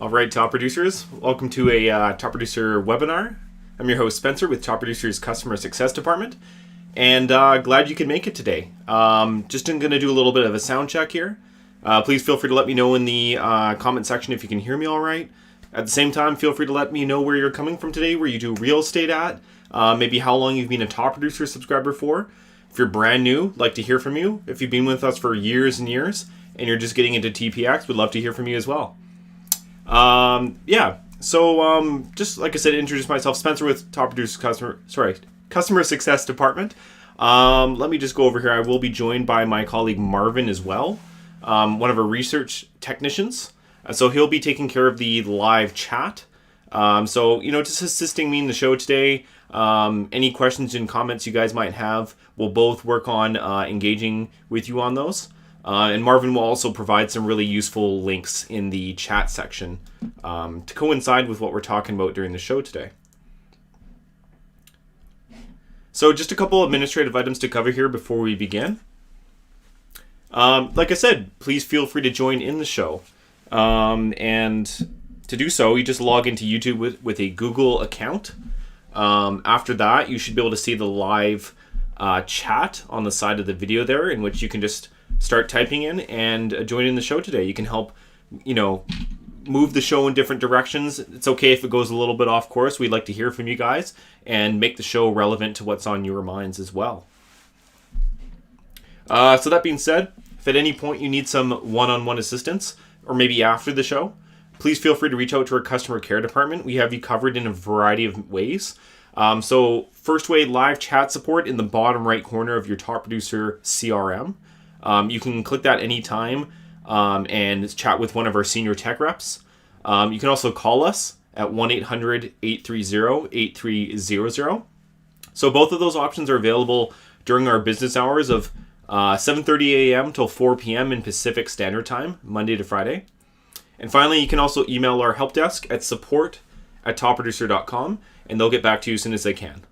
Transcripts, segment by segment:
All right, top producers, welcome to a top producer webinar. I'm your host Spencer with Top Producers Customer Success Department, and glad you could make it today. Just going to do a little bit of a sound check here. Please feel free to let me know in the comment section if you can hear me all right. At the same time, feel free to let me know where you're coming from today, where you do real estate at, maybe how long you've been a top producer subscriber for. If you're brand new, like to hear from you. If you've been with us for years and years and you're just getting into TPX, we'd love to hear from you as well. Just like I said, introduce myself, Spencer with Top Producers Customer Success Department. Let me just go over here. I will be joined by my colleague Marvin as well, one of our research technicians. So he'll be taking care of the live chat. Just assisting me in the show today. Any questions and comments you guys might have, we'll both work on engaging with you on those. And Marvin will also provide some really useful links in the chat section to coincide with what we're talking about during the show today. So just a couple administrative items to cover here before we begin. Like I said, please feel free to join in the show. And to do so, you just log into YouTube with a Google account. After that, you should be able to see the live chat on the side of the video there, in which you can just start typing in and join in the show today. You can help, move the show in different directions. It's okay if it goes a little bit off course. We'd like to hear from you guys and make the show relevant to what's on your minds as well. So that being said, if at any point you need some one-on-one assistance, or maybe after the show, please feel free to reach out to our customer care department. We have you covered in a variety of ways. So first way, live chat support in the bottom right corner of your Top Producer CRM. You can click that anytime and chat with one of our senior tech reps. You can also call us at 1-800-830-8300. So both of those options are available during our business hours of 7:30 a.m. till 4 p.m. in Pacific Standard Time, Monday to Friday. And finally, you can also email our help desk at support@topproducer.com, and they'll get back to you as soon as they can.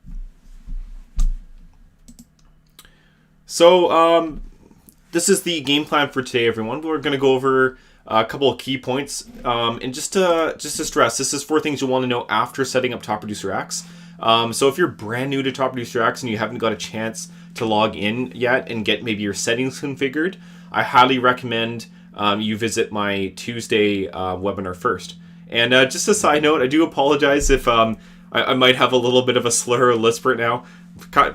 So, this is the game plan for today, everyone. We're going to go over a couple of key points. And just to stress, this is 4 things you'll want to know after setting up Top Producer X. So if you're brand new to Top Producer X and you haven't got a chance to log in yet and get maybe your settings configured, I highly recommend you visit my Tuesday webinar first. And just a side note, I do apologize if I might have a little bit of a slur or lisp right now.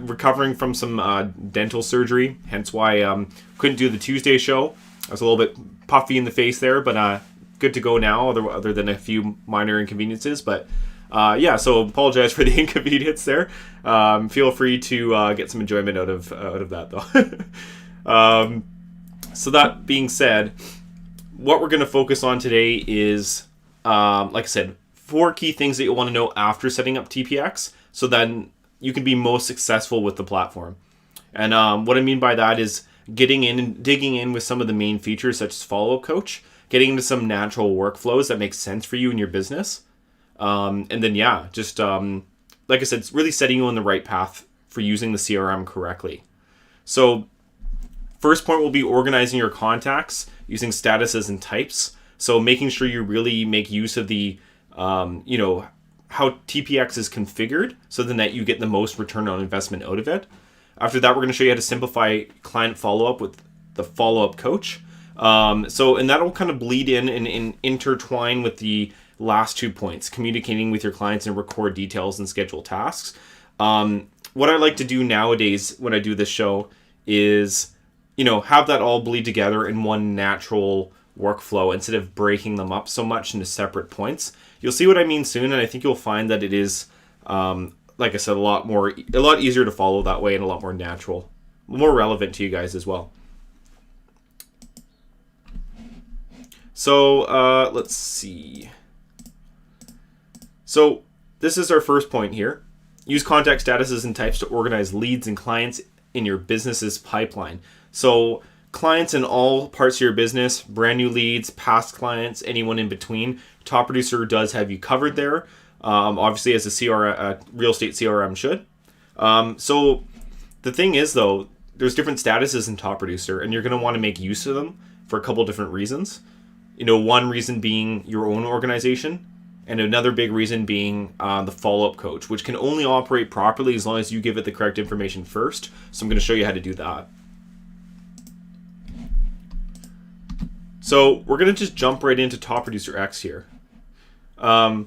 Recovering from some dental surgery, hence why couldn't do the Tuesday show. I was a little bit puffy in the face there, but good to go now, other than a few minor inconveniences. But so apologize for the inconvenience there. Feel free to get some enjoyment out of that, though. So that being said, what we're going to focus on today is, like I said, 4 key things that you'll want to know after setting up TPX, so then you can be most successful with the platform. And what I mean by that is getting in and digging in with some of the main features, such as Follow-Up Coach, getting into some natural workflows that make sense for you and your business. And then, like I said, it's really setting you on the right path for using the CRM correctly. So first point will be organizing your contacts using statuses and types. So making sure you really make use of the, how TPX is configured, so then that you get the most return on investment out of it. After that, we're going to show you how to simplify client follow-up with the Follow-Up Coach. And that'll kind of bleed in and intertwine with the last 2 points, communicating with your clients and record details and schedule tasks. What I like to do nowadays when I do this show is, have that all bleed together in one natural workflow instead of breaking them up so much into separate points. You'll see what I mean soon, and I think you'll find that it is, like I said, a lot easier to follow that way and a lot more natural, more relevant to you guys as well. So let's see. So this is our first point here. Use contact statuses and types to organize leads and clients in your business's pipeline. So clients in all parts of your business, brand new leads, past clients, anyone in between, Top Producer does have you covered there. Obviously, as a real estate CRM should. So the thing is, though, there's different statuses in Top Producer, and you're going to want to make use of them for a couple different reasons. One reason being your own organization, and another big reason being the follow-up coach, which can only operate properly as long as you give it the correct information first. So I'm going to show you how to do that. So we're going to just jump right into Top Producer X here. So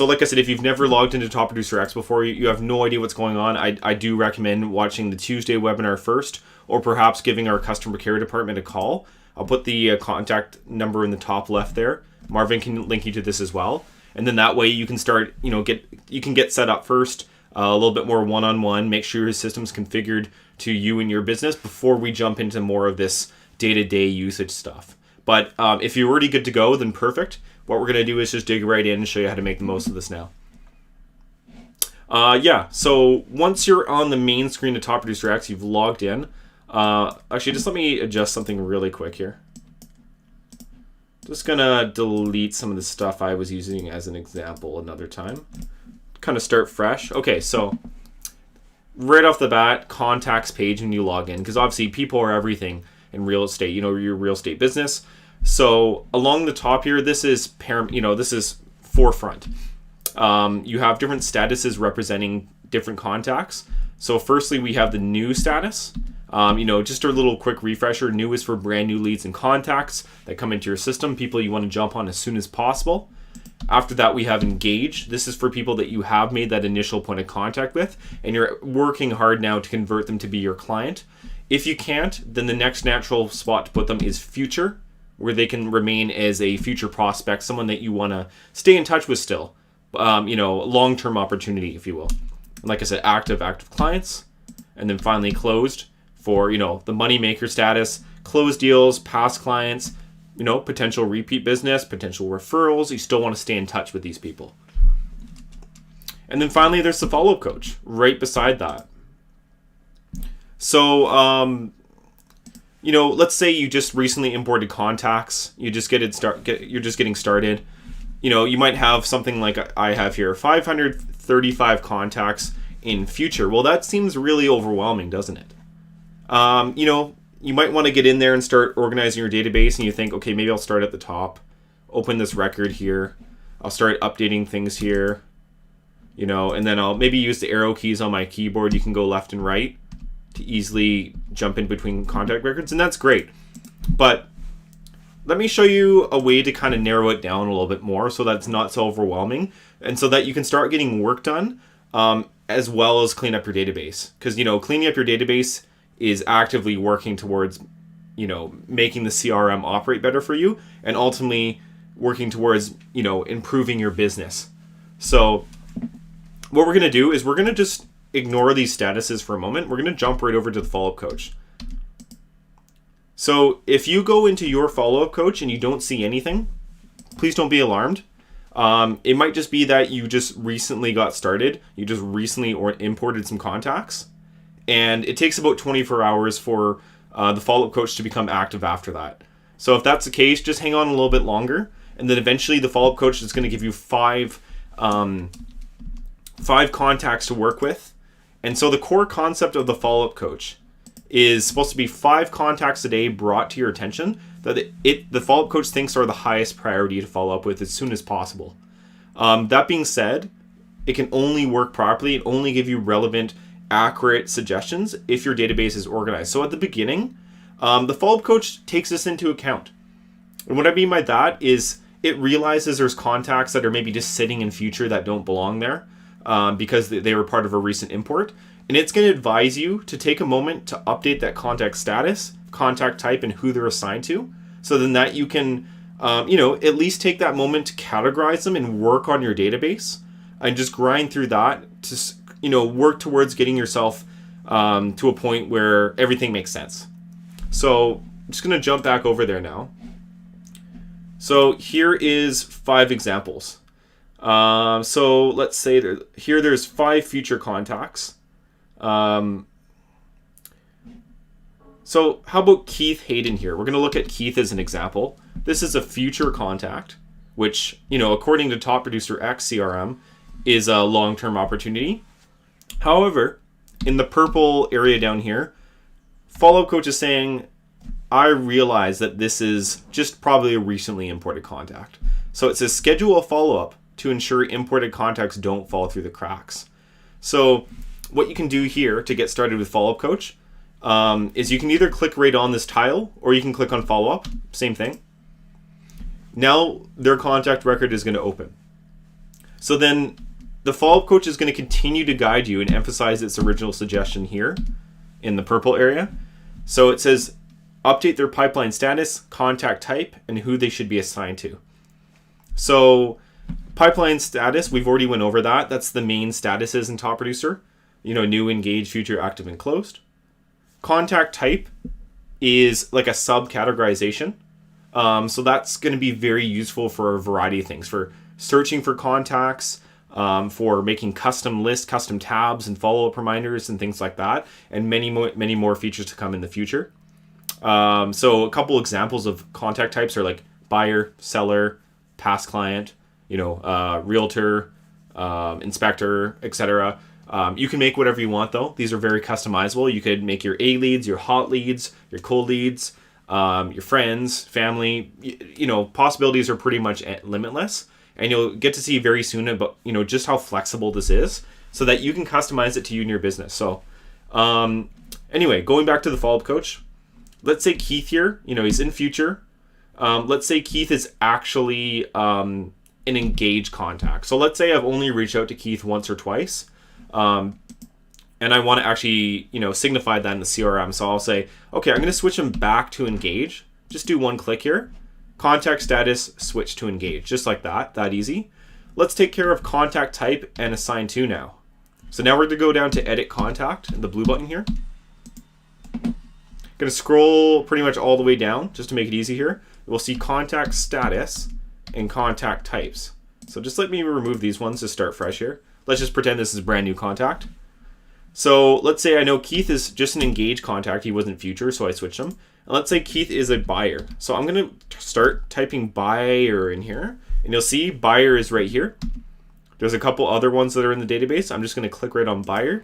like I said, if you've never logged into Top Producer X before, you have no idea what's going on, I do recommend watching the Tuesday webinar first, or perhaps giving our customer care department a call. I'll put the contact number in the top left there. Marvin can link you to this as well. And then that way you can start, you can get set up first, a little bit more one-on-one, make sure your system's configured to you and your business before we jump into more of this day-to-day usage stuff. But if you're already good to go, then perfect. What we're going to do is just dig right in and show you how to make the most of this now. So once you're on the main screen of Top Producer X, you've logged in. Actually, just let me adjust something really quick here. Just going to delete some of the stuff I was using as an example another time. Kind of start fresh. Okay, so right off the bat, contacts page when you log in, because obviously people are everything in real estate, your real estate business. So along the top here, this is forefront. You have different statuses representing different contacts. So firstly, we have the new status. Just a little quick refresher. New is for brand new leads and contacts that come into your system, people you want to jump on as soon as possible. After that, we have engage. This is for people that you have made that initial point of contact with, and you're working hard now to convert them to be your client. If you can't, then the next natural spot to put them is future, where they can remain as a future prospect, someone that you want to stay in touch with still. Long-term opportunity, if you will. And like I said, active clients. And then finally closed for, the money maker status, closed deals, past clients, potential repeat business, potential referrals. You still want to stay in touch with these people. And then finally, there's the follow-up coach right beside that. So, let's say you just recently imported contacts. You're just getting started. You might have something like I have here, 535 contacts in future. Well, that seems really overwhelming, doesn't it? You might want to get in there and start organizing your database, and you think, okay, maybe I'll start at the top, open this record here. I'll start updating things here, and then I'll maybe use the arrow keys on my keyboard. You can go left and right to easily jump in between contact records, and that's great. But let me show you a way to kind of narrow it down a little bit more so that it's not so overwhelming, and so that you can start getting work done, as well as clean up your database. Because, cleaning up your database is actively working towards, making the CRM operate better for you, and ultimately working towards, improving your business. So what we're going to do is we're going to just ignore these statuses for a moment. We're going to jump right over to the follow-up coach. So if you go into your follow-up coach and you don't see anything, please don't be alarmed. It might just be that you just recently got started. You just recently imported some contacts. And it takes about 24 hours for the follow-up coach to become active after that. So if that's the case, just hang on a little bit longer. And then eventually the follow-up coach is going to give you five contacts to work with. And so the core concept of the follow-up coach is supposed to be 5 contacts a day brought to your attention that the follow-up coach thinks are the highest priority to follow up with as soon as possible. That being said, it can only work properly and only give you relevant, accurate suggestions if your database is organized. So at the beginning, The follow-up coach takes this into account. And what I mean by that is it realizes there's contacts that are maybe just sitting in future that don't belong there because they were part of a recent import. And it's going to advise you to take a moment to update that contact status, contact type, and who they're assigned to. So then that you can, at least take that moment to categorize them and work on your database and just grind through that to, work towards getting yourself to a point where everything makes sense. So I'm just going to jump back over there now. So here is 5 examples. So let's say there's 5 future contacts. So how about Keith Hayden here? We're going to look at Keith as an example. This is a future contact, which, according to Top Producer X CRM, is a long-term opportunity. However, in the purple area down here, follow-up coach is saying, I realize that this is just probably a recently imported contact. So it says schedule a follow-up to ensure imported contacts don't fall through the cracks. So what you can do here to get started with follow-up coach is you can either click right on this tile or you can click on follow-up, same thing. Now their contact record is going to open. So then the follow-up coach is going to continue to guide you and emphasize its original suggestion here in the purple area. So it says update their pipeline status, contact type, and who they should be assigned to. So pipeline status, we've already went over that. That's the main statuses in Top Producer. New, engaged, future, active, and closed. Contact type is like a subcategorization. So that's going to be very useful for a variety of things, for searching for contacts, for making custom lists, custom tabs, and follow-up reminders and things like that, and many more features to come in the future. So a couple examples of contact types are like buyer, seller, past client, realtor, inspector, etc. You can make whatever you want though. These are very customizable. You could make your A leads, your hot leads, your cold leads, your friends, family. Possibilities are pretty much limitless. And you'll get to see very soon about, just how flexible this is so that you can customize it to you and your business. So anyway, going back to the follow-up coach, let's say Keith here, he's in future. Let's say Keith is actually an engaged contact. So let's say I've only reached out to Keith once or twice. And I want to actually, signify that in the CRM. So I'll say, okay, I'm going to switch him back to engage. Just do one click here. Contact status, switch to engage. Just like that easy. Let's take care of contact type and assign to now. So now we're going to go down to edit contact, the blue button here. Going to scroll pretty much all the way down just to make it easy here. We'll see contact status and contact types. So just let me remove these ones to start fresh here. Let's just pretend this is a brand new contact. So let's say I know Keith is just an engaged contact. He wasn't future, so I switched him. And let's say Keith is a buyer. So I'm going to start typing buyer in here. And you'll see buyer is right here. There's a couple other ones that are in the database. I'm just going to click right on buyer.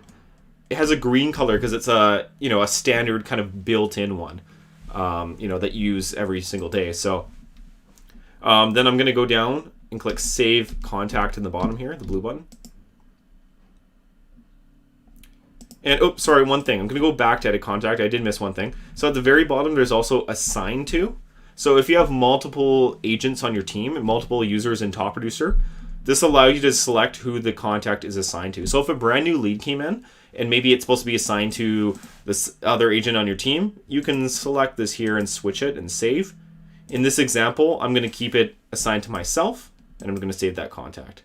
It has a green color because it's a standard kind of built-in one, that you use every single day. So then I'm going to go down and click save contact in the bottom here, the blue button. And one thing. I'm going to go back to edit contact. I did miss one thing. So at the very bottom, there's also assign to. So if you have multiple agents on your team and multiple users in Top Producer, this allows you to select who the contact is assigned to. So if a brand new lead came in and maybe it's supposed to be assigned to this other agent on your team, you can select this here and switch it and save. In this example, I'm going to keep it assigned to myself and I'm going to save that contact.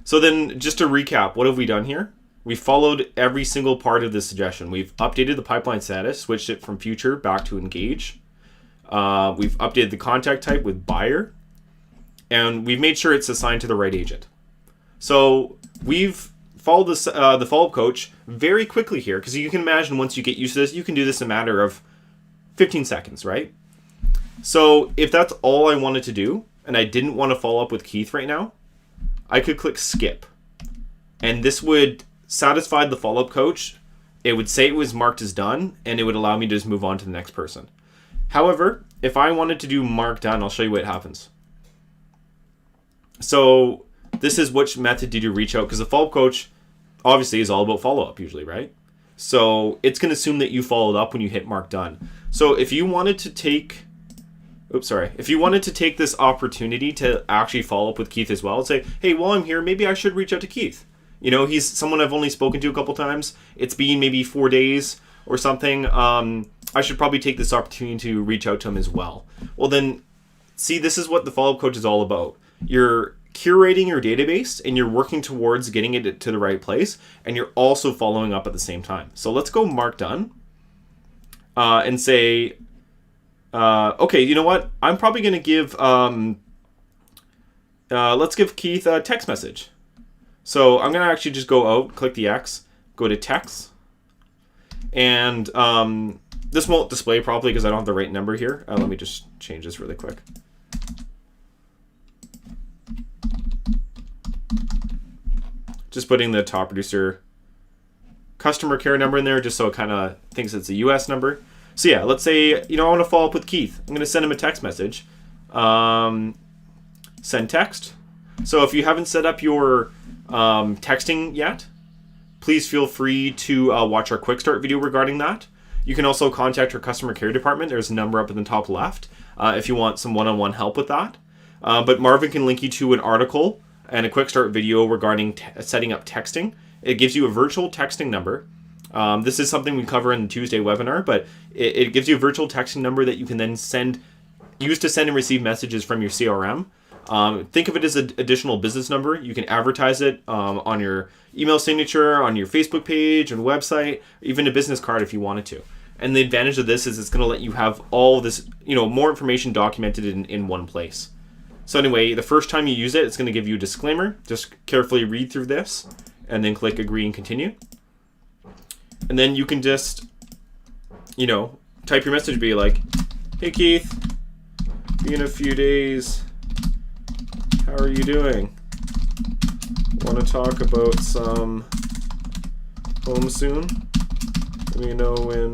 So then just to recap, what have we done here? We followed every single part of this suggestion. We've updated the pipeline status, switched it from future back to engage. We've updated the contact type with buyer. And we've made sure it's assigned to the right agent. So we've followed this, the follow-up coach very quickly here, because you can imagine once you get used to this, you can do this in a matter of 15 seconds, right? So if that's all I wanted to do, and I didn't want to follow up with Keith right now, I could click skip. And this would satisfy the follow-up coach. It would say it was marked as done, and it would allow me to just move on to the next person. However, if I wanted to do mark done, I'll show you what happens. So this is which method did you reach out, because the follow-up coach obviously is all about follow-up usually, right? So it's going to assume that you followed up when you hit mark done. So if you wanted to take, if you wanted to take this opportunity to actually follow up with Keith as well and say, hey, while I'm here, maybe I should reach out to Keith. You know, he's someone I've only spoken to a couple times. It's been maybe 4 days or something. I should probably take this opportunity to reach out to him as well. Well, then, see, this is what the follow-up coach is all about. You're curating your database and you're working towards getting it to the right place, and you're also following up at the same time. So let's go mark done and say, okay, you know what? I'm probably going to give, let's give Keith a text message. So I'm going to actually just go out, click the X, go to text, and this won't display properly because I don't have the right number here. Let me just change this really quick. Just putting the top producer customer care number in there just so it kind of thinks it's a US number. So yeah, let's say, you know, I want to follow up with Keith. I'm going to send him a text message. Send text. So if you haven't set up your texting yet, please feel free to watch our quick start video regarding that. You can also contact our customer care department. There's a number up in the top left if you want some one-on-one help with that. But Marvin can link you to an article and a quick start video regarding setting up texting. It gives you a virtual texting number. This is something we cover in the Tuesday webinar, but it gives you a virtual texting number that you can then use to send and receive messages from your CRM. Think of it as an additional business number. You can advertise it on your email signature, on your Facebook page and website, even a business card if you wanted to. And the advantage of this is it's going to let you have all this, you know, more information documented in one place. So anyway, the first time you use it, it's going to give you a disclaimer. Just carefully read through this and then click agree and continue. And then you can just, you know, type your message, be like, hey Keith, been a few days. How are you doing? Want to talk about some home soon? Let me know when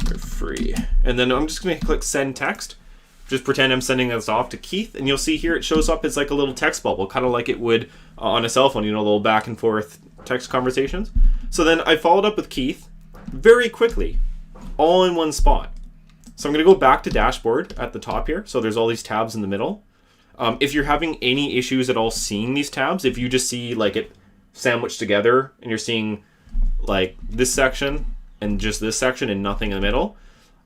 you're free. And then I'm just going to click send text. Just pretend I'm sending this off to Keith, and you'll see here it shows up as like a little text bubble, kind of like it would on a cell phone, you know, little back and forth text conversations. So then I followed up with Keith very quickly, all in one spot. So I'm going to go back to dashboard at the top here. So there's all these tabs in the middle. If you're having any issues at all seeing these tabs, if you just see like it sandwiched together and you're seeing like this section and just this section and nothing in the middle,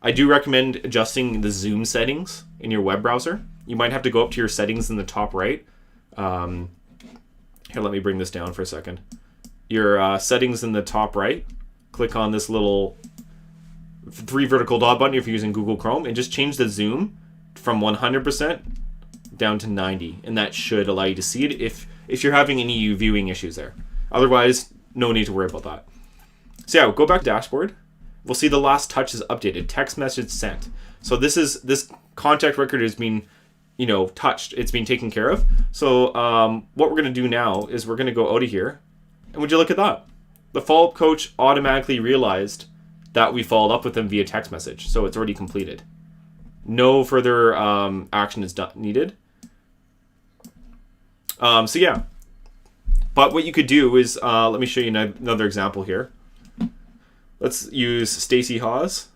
I do recommend adjusting the zoom settings in your web browser. You might have to go up to your settings in the top right. Here, let me bring this down for a second. Your settings in the top right, click on this little 3 vertical dot button if you're using Google Chrome, and just change the zoom from 100% down to 90, and that should allow you to see it if you're having any viewing issues there. Otherwise, no need to worry about that. So yeah, we'll go back to dashboard. We'll see the last touch is updated. Text message sent. So this contact record has been, you know, touched. It's been taken care of. So what we're going to do now is we're going to go out of here. And would you look at that? The follow-up coach automatically realized that we followed up with them via text message. So it's already completed. No further action is needed. So yeah. But what you could do is, let me show you another example here. Let's use Stacy Hawes.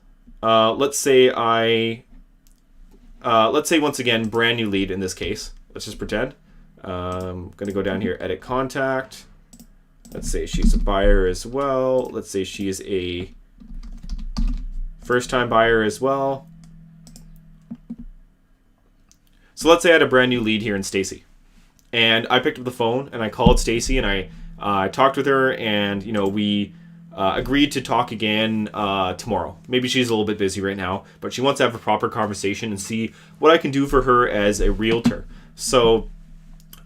Let's say once again, brand new lead in this case. Let's just pretend. I'm going to go down here, edit contact. Let's say she's a buyer as well. Let's say she is a first-time buyer as well. So let's say I had a brand new lead here in Stacy. And I picked up the phone and I called Stacy and I talked with her, and you know, we agreed to talk again tomorrow. Maybe she's a little bit busy right now, but she wants to have a proper conversation and see what I can do for her as a realtor. So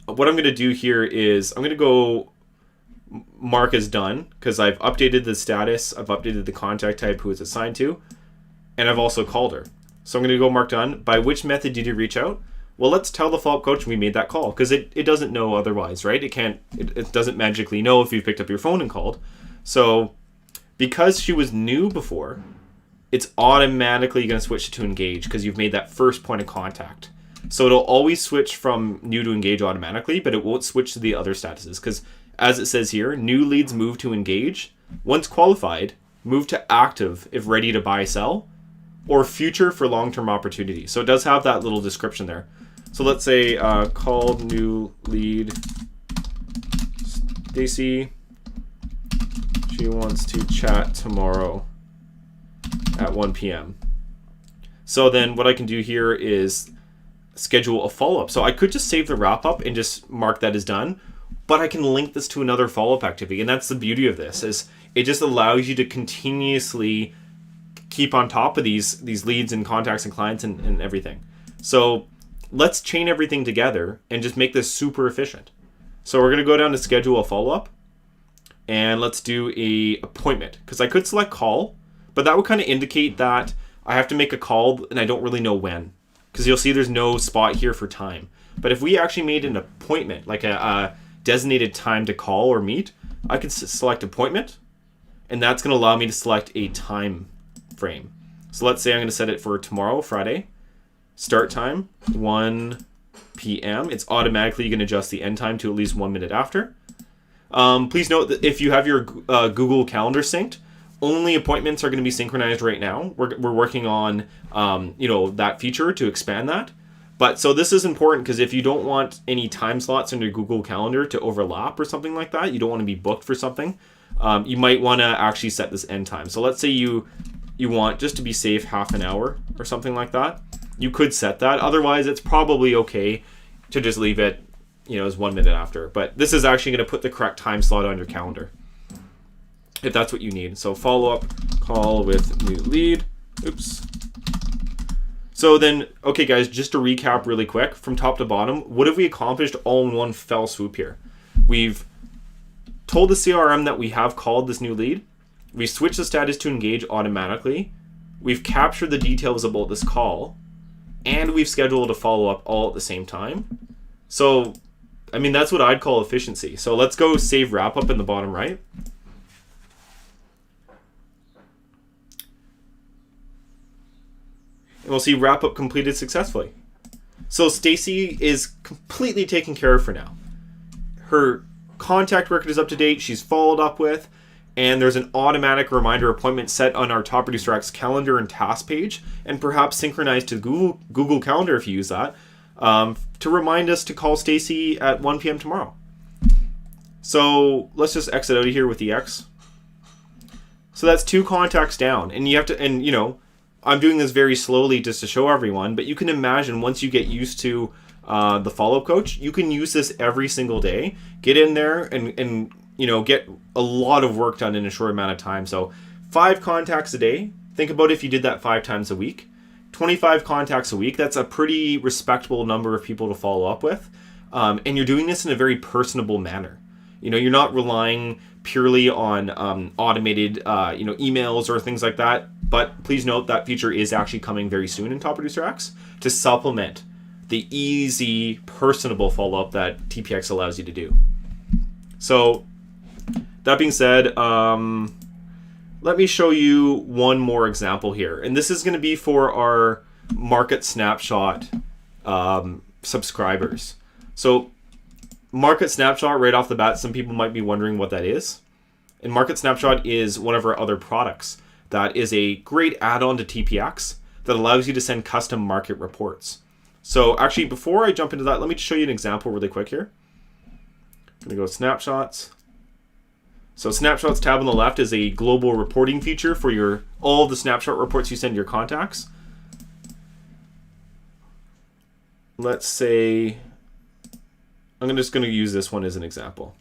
what I'm going to do here is I'm going to go mark as done because I've updated the status, I've updated the contact type who it's assigned to, and I've also called her. So I'm going to go mark done. By which method did you reach out? Well, let's tell the follow-up coach we made that call, because it doesn't know otherwise, right? It doesn't magically know if you picked up your phone and called. So because she was new before, it's automatically going to switch to engage because you've made that first point of contact. So it'll always switch from new to engage automatically, but it won't switch to the other statuses because as it says here, new leads move to engage Once qualified, move to active if ready to buy, sell, or future for long-term opportunity. So it does have that little description there. So let's say called new lead Stacy. She wants to chat tomorrow at 1 p.m. So then what I can do here is schedule a follow-up. So I could just save the wrap-up and just mark that as done, but I can link this to another follow-up activity. And that's the beauty of this, is it just allows you to continuously keep on top of these leads and contacts and clients and everything. So let's chain everything together and just make this super efficient. So we're going to go down to schedule a follow-up, and let's do a appointment, because I could select call, but that would kind of indicate that I have to make a call and I don't really know when, because you'll see there's no spot here for time. But if we actually made an appointment, like a designated time to call or meet, I could select appointment, and that's going to allow me to select a time frame. So let's say I'm going to set it for tomorrow, Friday. Start time, 1 p.m. It's automatically going to adjust the end time to at least 1 minute after. Please note that if you have your Google Calendar synced, only appointments are going to be synchronized right now. We're working on that feature to expand that. But so this is important because if you don't want any time slots in your Google Calendar to overlap or something like that, you don't want to be booked for something, you might want to actually set this end time. So let's say you want, just to be safe, half an hour or something like that. You could set that. Otherwise, it's probably okay to just leave it, as 1 minute after. But this is actually going to put the correct time slot on your calendar, if that's what you need. So follow-up call with new lead. Oops. So then, okay guys, just to recap really quick from top to bottom, what have we accomplished all in one fell swoop here? We've told the CRM that we have called this new lead. We switched the status to engage automatically. We've captured the details about this call, and we've scheduled a follow-up all at the same time. So, that's what I'd call efficiency. So let's go save wrap-up in the bottom right. And we'll see wrap-up completed successfully. So Stacy is completely taken care of for now. Her contact record is up to date. She's followed up with, and there's an automatic reminder appointment set on our Top Producer X calendar and task page, and perhaps synchronized to Google Calendar if you use that, to remind us to call Stacy at 1 p.m. tomorrow. So let's just exit out of here with the X. So that's 2 contacts down, and you have to, I'm doing this very slowly just to show everyone, but you can imagine once you get used to the follow-up coach, you can use this every single day. Get in there and get a lot of work done in a short amount of time. So 5 contacts a day. Think about if you did that 5 times a week. 25 contacts a week. That's a pretty respectable number of people to follow up with. And you're doing this in a very personable manner. You're not relying purely on automated emails or things like that. But please note that feature is actually coming very soon in Top Producer X to supplement the easy, personable follow-up that TPX allows you to do. So that being said, let me show you one more example here. And this is going to be for our Market Snapshot subscribers. So Market Snapshot, right off the bat, some people might be wondering what that is. And Market Snapshot is one of our other products that is a great add-on to TPX that allows you to send custom market reports. So actually, before I jump into that, let me just show you an example really quick here. I'm going to go Snapshots. So Snapshots tab on the left is a global reporting feature for all of the snapshot reports you send your contacts. Let's say, I'm just going to use this one as an example.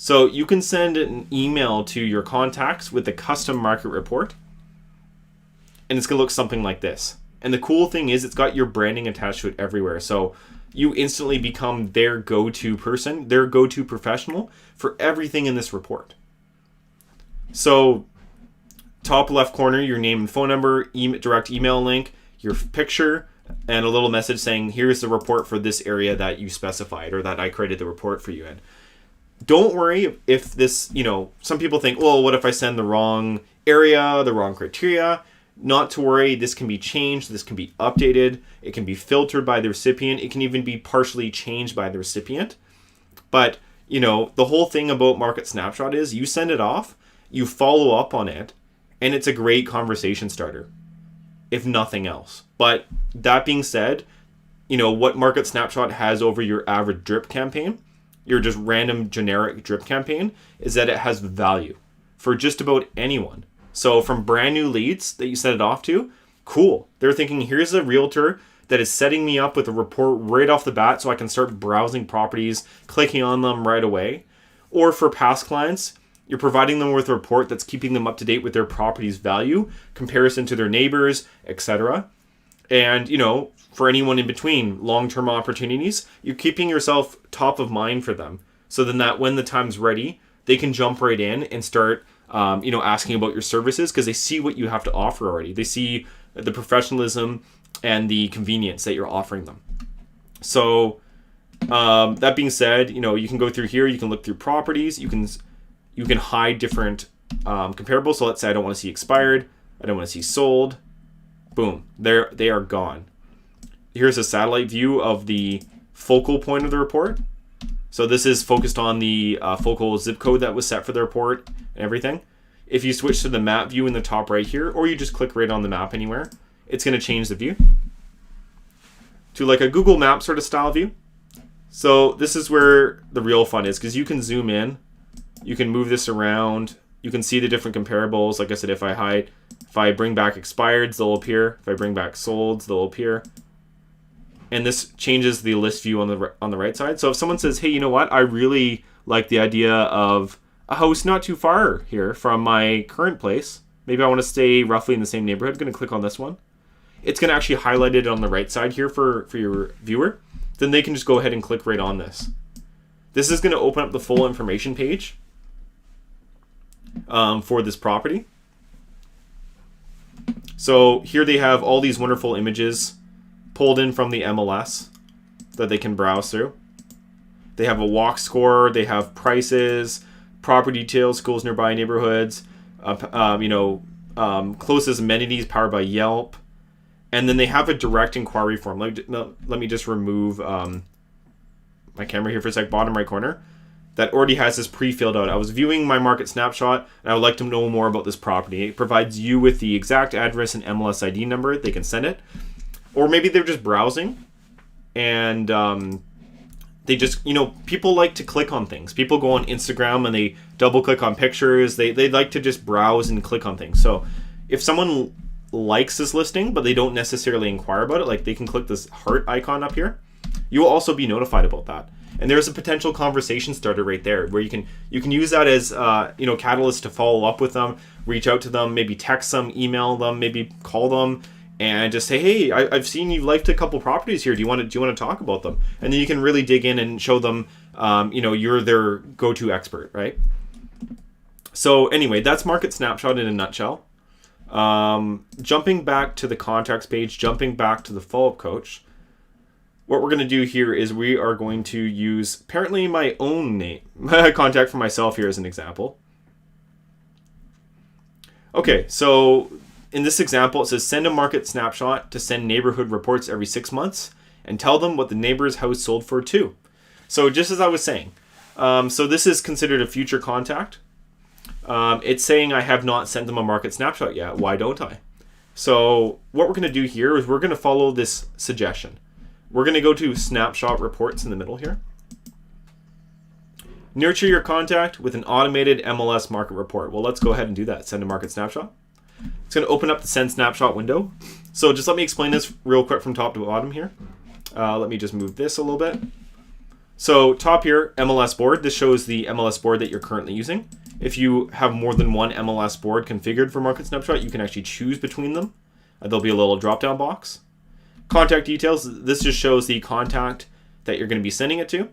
So you can send an email to your contacts with a custom market report, and it's going to look something like this. And the cool thing is it's got your branding attached to it everywhere. So you instantly become their go-to person, their go-to professional for everything in this report. So top left corner, your name and phone number, direct email link, your picture, and a little message saying, here's the report for this area that you specified or that I created the report for you in. Don't worry if this, some people think, well, what if I send the wrong area, the wrong criteria? Not to worry, this can be changed, this can be updated, it can be filtered by the recipient, it can even be partially changed by the recipient. But, the whole thing about Market Snapshot is you send it off, you follow up on it, and it's a great conversation starter, if nothing else. But that being said, what Market Snapshot has over your average drip campaign, your just random generic drip campaign, is that it has value for just about anyone. So from brand new leads that you send it off to, cool. They're thinking, here's a realtor that is setting me up with a report right off the bat so I can start browsing properties, clicking on them right away. Or for past clients, you're providing them with a report that's keeping them up to date with their property's value, comparison to their neighbors, etc. And, for anyone in between, long-term opportunities, you're keeping yourself top of mind for them. So then that when the time's ready, they can jump right in and start, asking about your services because they see what you have to offer already. They see the professionalism and the convenience that you're offering them. So that being said, you can go through here, you can look through properties, you can hide different comparables. So let's say I don't want to see expired, I don't want to see sold. Boom, they are gone. Here's a satellite view of the focal point of the report. So this is focused on the focal zip code that was set for the report and everything. If you switch to the map view in the top right here, or you just click right on the map anywhere, it's going to change the view to like a Google Map sort of style view. So this is where the real fun is, because you can zoom in, you can move this around, you can see the different comparables. Like I said, if I bring back expireds, they'll appear. If I bring back solds, they'll appear. And this changes the list view on the right side. So if someone says, hey, you know what? I really like the idea of a house not too far here from my current place. Maybe I want to stay roughly in the same neighborhood. I'm going to click on this one. It's going to actually highlight it on the right side here for your viewer. Then they can just go ahead and click right on this. This is going to open up the full information page for this property. So here they have all these wonderful images pulled in from the MLS that they can browse through. They have a walk score, they have prices, property details, schools nearby neighborhoods, closest amenities powered by Yelp. And then they have a direct inquiry form. Let me just remove my camera here for a sec, bottom right corner. That already has this pre-filled out. I was viewing my market snapshot and I would like to know more about this property. It provides you with the exact address and MLS ID number. They can send it. Or maybe they're just browsing and they just, people like to click on things. People go on Instagram and they double click on pictures. They like to just browse and click on things. So if someone likes this listing, but they don't necessarily inquire about it, like they can click this heart icon up here, you will also be notified about that. And there's a potential conversation starter right there where you can use that as catalyst to follow up with them, reach out to them, maybe text them, email them, maybe call them, and just say, hey, I've seen you've liked a couple properties here. Do you want to talk about them? And then you can really dig in and show them, you're their go-to expert, right? So anyway, that's Market Snapshot in a nutshell. Jumping back to the contacts page, jumping back to the follow-up coach. What we're going to do here is we are going to use apparently my own name, contact for myself here as an example. Okay, so in this example, it says send a market snapshot to send neighborhood reports every 6 months and tell them what the neighbor's house sold for too. So just as I was saying, so this is considered a future contact. It's saying I have not sent them a market snapshot yet. Why don't I? So what we're going to do here is we're going to follow this suggestion. We're going to go to snapshot reports in the middle here. Nurture your contact with an automated MLS market report. Well, let's go ahead and do that. Send a market snapshot. It's going to open up the send snapshot window. So just let me explain this real quick from top to bottom here. Let me just move this a little bit. So top here, MLS board. This shows the MLS board that you're currently using. If you have more than one MLS board configured for market snapshot, you can actually choose between them. There'll be a little drop-down box. Contact details. This just shows the contact that you're going to be sending it to.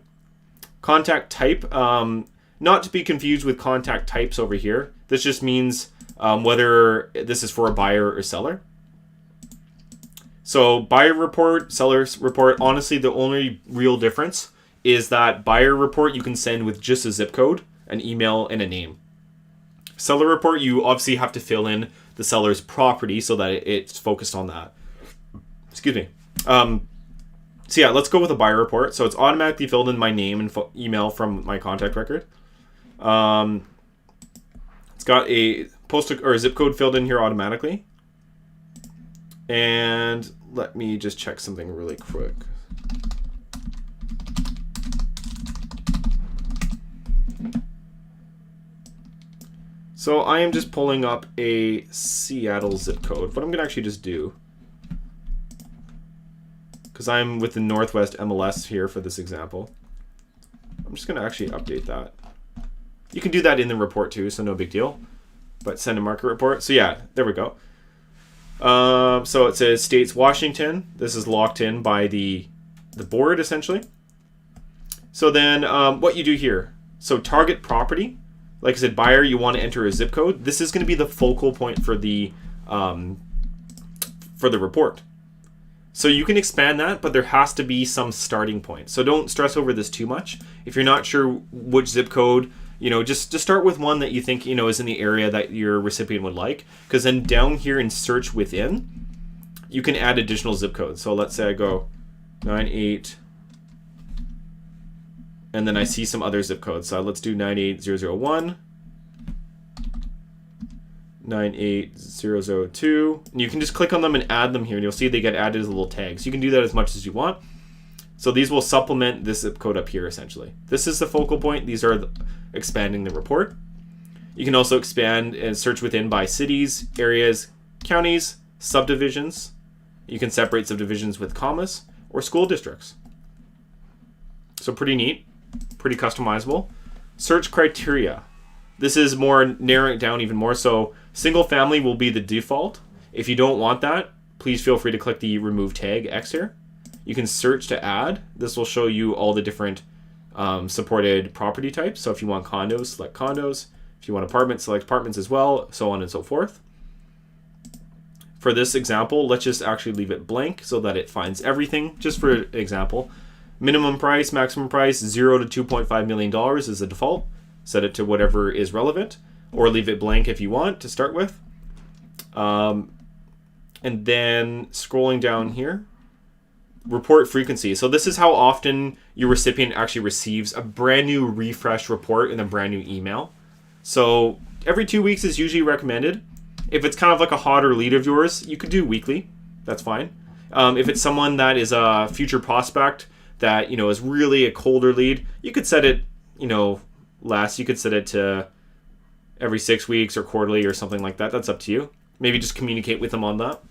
Contact type, not to be confused with contact types over here. This just means whether this is for a buyer or seller. So buyer report, seller's report, honestly, the only real difference is that buyer report you can send with just a zip code, an email, and a name. Seller report, you obviously have to fill in the seller's property so that it's focused on that. Excuse me. So yeah, let's go with a buyer report. So it's automatically filled in my name and email from my contact record. It's got a postal or a zip code filled in here automatically. And let me just check something really quick. So I am just pulling up a Seattle zip code. What I'm going to actually just do, because I'm with the Northwest MLS here for this example, I'm just going to actually update that. You can do that in the report too, so no big deal. But send a market report. So yeah, there we go. So it says states Washington. This is locked in by the board essentially. So then what you do here. So target property. Like I said, buyer, you want to enter a zip code. This is going to be the focal point for the report. So you can expand that, but there has to be some starting point. So don't stress over this too much. If you're not sure which zip code, just start with one that you think, is in the area that your recipient would like. Because then down here in search within, you can add additional zip codes. So let's say I go 98, and then I see some other zip codes. So let's do 98001, 98002. And you can just click on them and add them here, and you'll see they get added as little tags. You can do that as much as you want. So these will supplement this zip code up here, essentially. This is the focal point. These are expanding the report. You can also expand and search within by cities, areas, counties, subdivisions. You can separate subdivisions with commas, or school districts. So pretty neat. Pretty customizable. Search criteria. This is more narrowing it down even more. So single family will be the default. If you don't want that, please feel free to click the remove tag X here. You can search to add. This will show you all the different supported property types. So if you want condos, select condos. If you want apartments, select apartments as well, so on and so forth. For this example, let's just actually leave it blank so that it finds everything. Just for example, minimum price, maximum price, $0 to $2.5 million is the default. Set it to whatever is relevant, or leave it blank if you want to start with. And then scrolling down here, report frequency. So this is how often your recipient actually receives a brand new refresh report in a brand new email. So every 2 weeks is usually recommended. If it's kind of like a hotter lead of yours, you could do weekly. That's fine. If it's someone that is a future prospect that, is really a colder lead, you could set it, less. You could set it to every 6 weeks or quarterly or something like that. That's up to you. Maybe just communicate with them on that.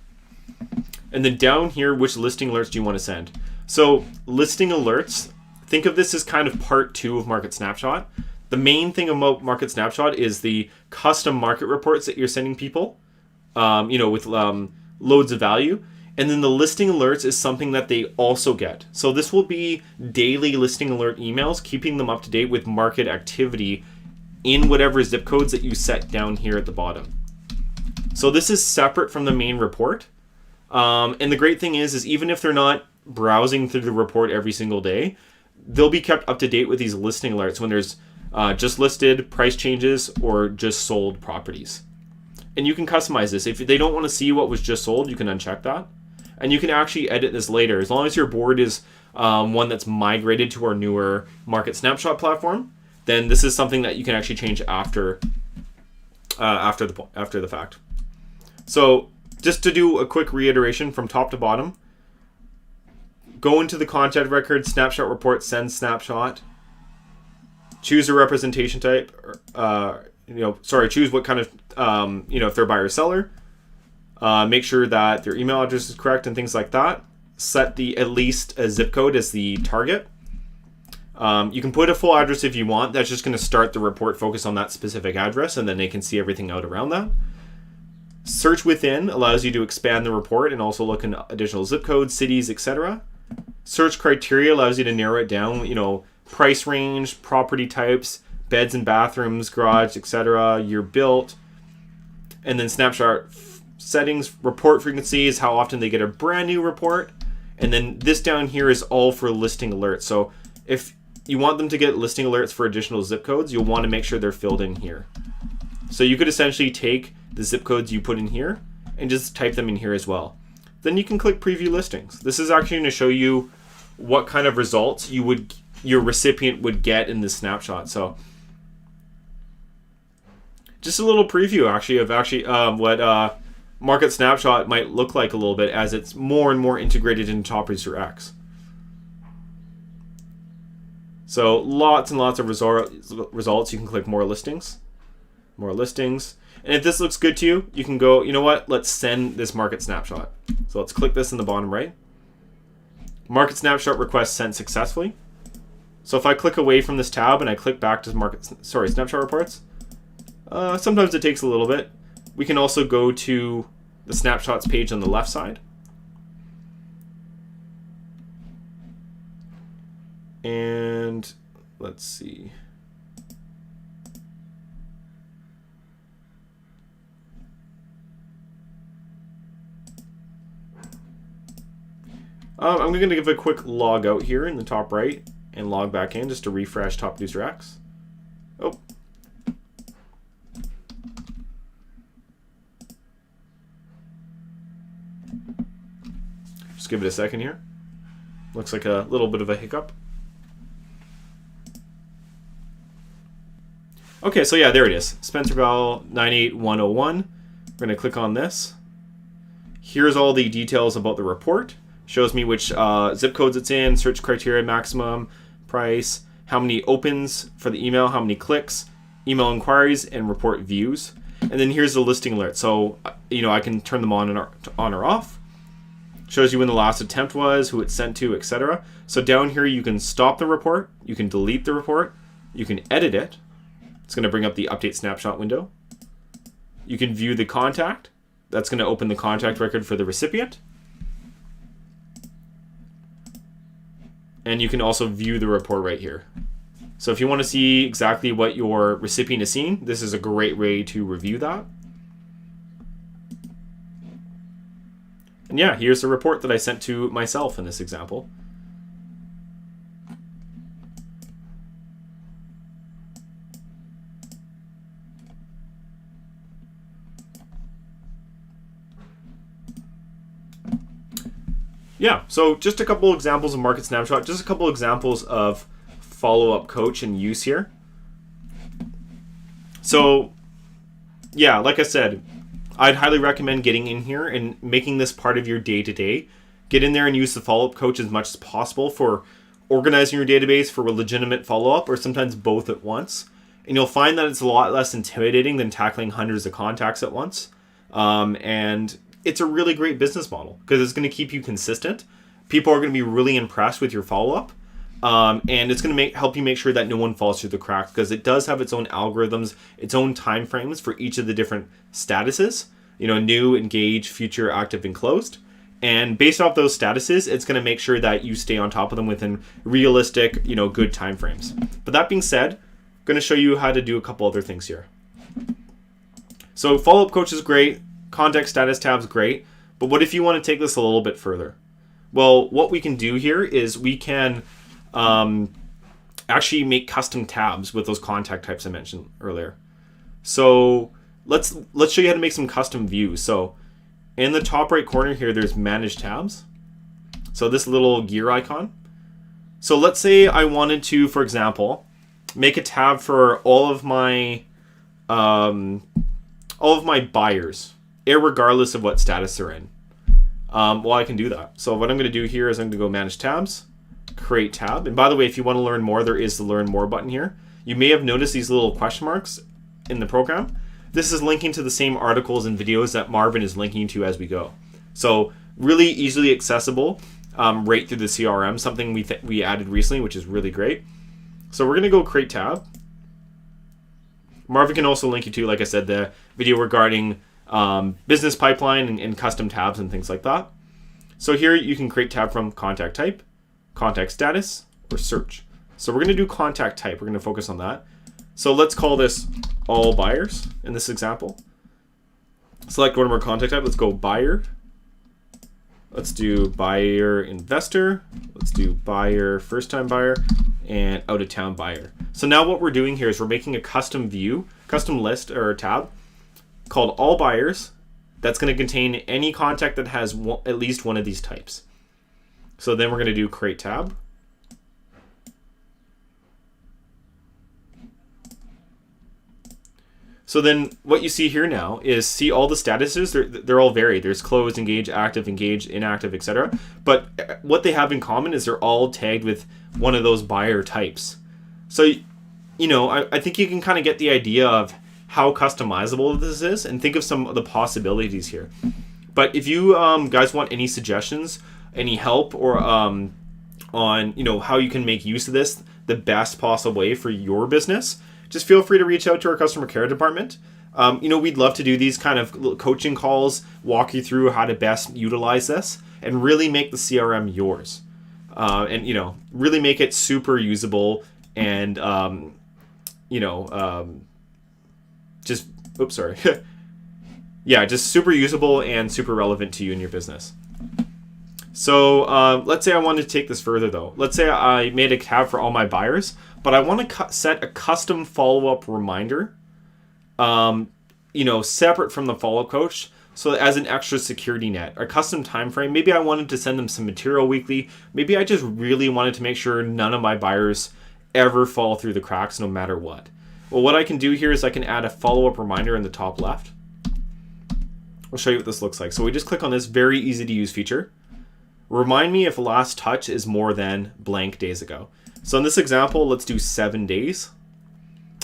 And then down here, which listing alerts do you want to send? So listing alerts, think of this as kind of part 2 of Market Snapshot. The main thing about Market Snapshot is the custom market reports that you're sending people, with loads of value. And then the listing alerts is something that they also get. So this will be daily listing alert emails, keeping them up to date with market activity in whatever zip codes that you set down here at the bottom. So this is separate from the main report. And the great thing is even if they're not browsing through the report every single day, they'll be kept up to date with these listing alerts when there's just listed, price changes, or just sold properties. And you can customize this. If they don't want to see what was just sold, you can uncheck that. And you can actually edit this later. As long as your board is one that's migrated to our newer Market Snapshot platform, then this is something that you can actually change after the fact. So just to do a quick reiteration from top to bottom, go into the contact record, snapshot report, send snapshot, choose a representation type, choose what kind of, if they're buyer or seller, make sure that their email address is correct and things like that. Set at least a zip code as the target. You can put a full address if you want. That's just going to start the report focus on that specific address, and then they can see everything out around that. Search within allows you to expand the report and also look in additional zip codes, cities, etc. Search criteria allows you to narrow it down, price range, property types, beds and bathrooms, garage, etc., year built. And then snapshot settings, report frequency is how often they get a brand new report. And then this down here is all for listing alerts. So if you want them to get listing alerts for additional zip codes, you'll want to make sure they're filled in here. So you could essentially take the zip codes you put in here and just type them in here as well. Then you can click preview listings. This is actually going to show you what kind of results your recipient would get in this snapshot. So just a little preview of what Market Snapshot might look like a little bit as it's more and more integrated into Top Producer X. So lots and lots of results. You can click more listings. And if this looks good to you, you can go, you know what, let's send this Market Snapshot. So let's click this in the bottom right. Market Snapshot request sent successfully. So if I click away from this tab and I click back to Snapshot reports, sometimes it takes a little bit. We can also go to the snapshots page on the left side. And let's see. I'm going to give a quick log out here in the top right and log back in just to refresh Top Producer X. Oh. Just give it a second here. Looks like a little bit of a hiccup. Okay, so yeah, there it is. Spencer Bell 98101. We're going to click on this. Here's all the details about the report. Shows me which zip codes it's in, search criteria, maximum, price, how many opens for the email, how many clicks, email inquiries, and report views. And then here's the listing alert. So, I can turn them on or off. Shows you when the last attempt was, who it's sent to, etc. So down here, you can stop the report. You can delete the report. You can edit it. It's going to bring up the update snapshot window. You can view the contact. That's going to open the contact record for the recipient. And you can also view the report right here. So if you want to see exactly what your recipient is seeing, this is a great way to review that. And yeah, here's the report that I sent to myself in this example. Yeah, so just a couple examples of Market Snapshot, just a couple examples of follow-up coach and use here. So yeah, like I said, I'd highly recommend getting in here and making this part of your day-to-day. Get in there and use the follow-up coach as much as possible for organizing your database for a legitimate follow-up, or sometimes both at once. And you'll find that it's a lot less intimidating than tackling hundreds of contacts at once. And it's a really great business model because it's going to keep you consistent. People are going to be really impressed with your follow-up. And it's going to help you make sure that no one falls through the cracks, because it does have its own algorithms, its own time frames for each of the different statuses, new, engaged, future, active, and closed. And based off those statuses, it's going to make sure that you stay on top of them within realistic, good time frames. But that being said, I'm going to show you how to do a couple other things here. So follow-up coach is great. Contact status tab is great. But what if you want to take this a little bit further? Well, what we can do here is we can actually make custom tabs with those contact types I mentioned earlier. So let's show you how to make some custom views. So in the top right corner here, there's manage tabs. So this little gear icon. So let's say I wanted to, for example, make a tab for all of my buyers, irregardless of what status they're in. Well, I can do that. So what I'm going to do here is I'm going to go manage tabs, create tab. And by the way, if you want to learn more, there is the learn more button here. You may have noticed these little question marks in the program. This is linking to the same articles and videos that Marvin is linking to as we go. So really easily accessible right through the CRM, something we added recently, which is really great. So we're going to go create tab. Marvin can also link you to, like I said, the video regarding business pipeline and custom tabs and things like that. So here you can create tab from contact type, contact status, or search. So we're going to do contact type. We're going to focus on that. So let's call this all buyers in this example. Select one of our contact type. Let's go buyer. Let's do buyer investor. Let's do buyer first time buyer and out of town buyer. So now what we're doing here is we're making a custom view, custom list or tab called all buyers that's going to contain any contact that has at least one of these types. So then we're going to do create tab. So then what you see here now is see all the statuses, they're all varied. There's closed, engaged, active, engaged, inactive, etc. But what they have in common is they're all tagged with one of those buyer types. So, you know, I think you can kind of get the idea of how customizable this is and think of some of the possibilities here. But if you guys want any suggestions, any help, or on, you know, how you can make use of this the best possible way for your business, just feel free to reach out to our customer care department. You know, we'd love to do these kind of coaching calls, walk you through how to best utilize this and really make the CRM yours. And, you know, really make it super usable and, you know, just, oops, sorry. Yeah, just super usable and super relevant to you and your business. So let's say I wanted to take this further though. Let's say I made a tab for all my buyers, but I want to set a custom follow-up reminder, you know, separate from the follow-up coach. So as an extra security net, a custom time frame. Maybe I wanted to send them some material weekly. Maybe I just really wanted to make sure none of my buyers ever fall through the cracks no matter what. Well, what I can do here is I can add a follow-up reminder in the top left. I'll show you what this looks like. So we just click on this very easy to use feature. Remind me if last touch is more than blank days ago. So in this example, let's do 7 days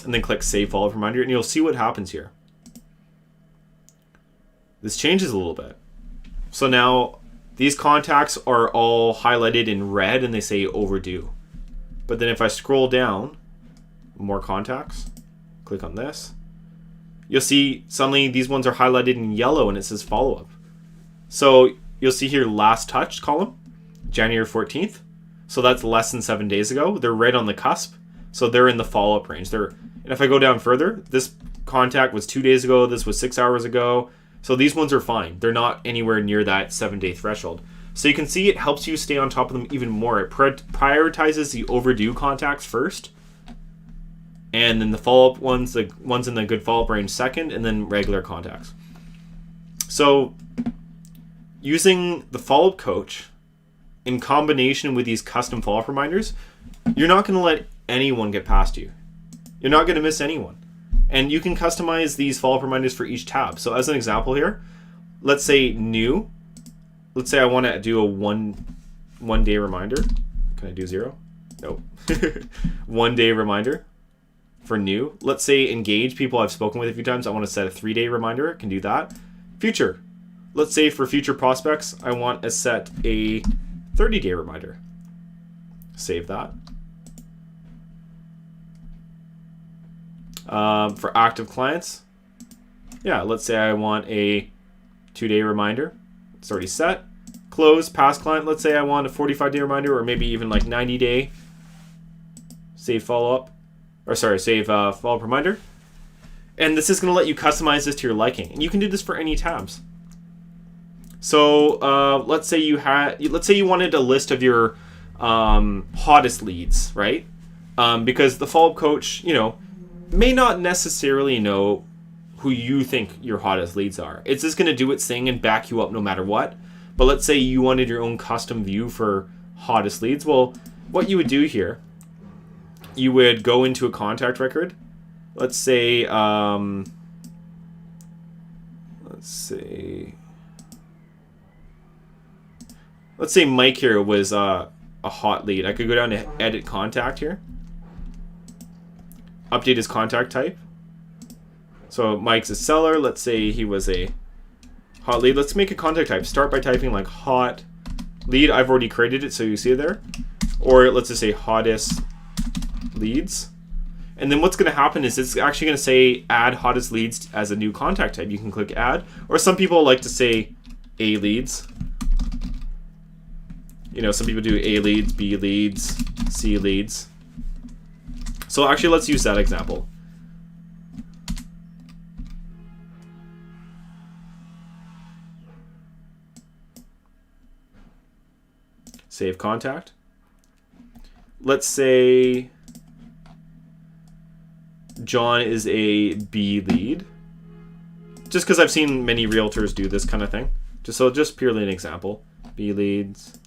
and then click save follow-up reminder and you'll see what happens here. This changes a little bit. So now these contacts are all highlighted in red and they say overdue. But then if I scroll down, more contacts, click on this, you'll see suddenly these ones are highlighted in yellow and it says follow-up. So you'll see here last touch column, January 14th. So that's less than 7 days ago. They're right on the cusp. So they're in the follow-up range. And if I go down further, this contact was 2 days ago. This was 6 hours ago. So these ones are fine. They're not anywhere near that 7-day threshold. So you can see it helps you stay on top of them even more. It prioritizes the overdue contacts first. And then the follow-up ones, the ones in the good follow-up range second, and then regular contacts. So using the follow-up coach in combination with these custom follow-up reminders, you're not going to let anyone get past you. You're not going to miss anyone. And you can customize these follow-up reminders for each tab. So as an example here, let's say new. Let's say I want to do a one day reminder. Can I do 0? No. 1 day reminder for new. Let's say engage, people I've spoken with a few times. I want to set a 3-day reminder. I can do that. Future. Let's say for future prospects, I want to set a 30-day reminder. Save that. For active clients, yeah, let's say I want a 2-day reminder. It's already set. Close. Past client, let's say I want a 45-day reminder or maybe even like 90-day. Save follow-up. Or sorry, save follow-up reminder. And this is going to let you customize this to your liking. And you can do this for any tabs. So let's say you wanted a list of your hottest leads, right? Because the follow-up coach, you know, may not necessarily know who you think your hottest leads are. It's just going to do its thing and back you up no matter what. But let's say you wanted your own custom view for hottest leads. Well, what you would do here, you would go into a contact record. Let's say Mike here was a hot lead. I could go down to edit contact here. Update his contact type. So Mike's a seller. Let's say he was a hot lead. Let's make a contact type. Start by typing like hot lead. I've already created it, so you see it there. Or let's just say hottest leads. And then what's going to happen is it's actually going to say add hottest leads as a new contact type. You can click add. Or some people like to say A leads. You know, some people do A leads, B leads, C leads. So actually, let's use that example. Save contact. Let's say John is a B lead. Just because I've seen many realtors do this kind of thing. Just purely an example. B leads.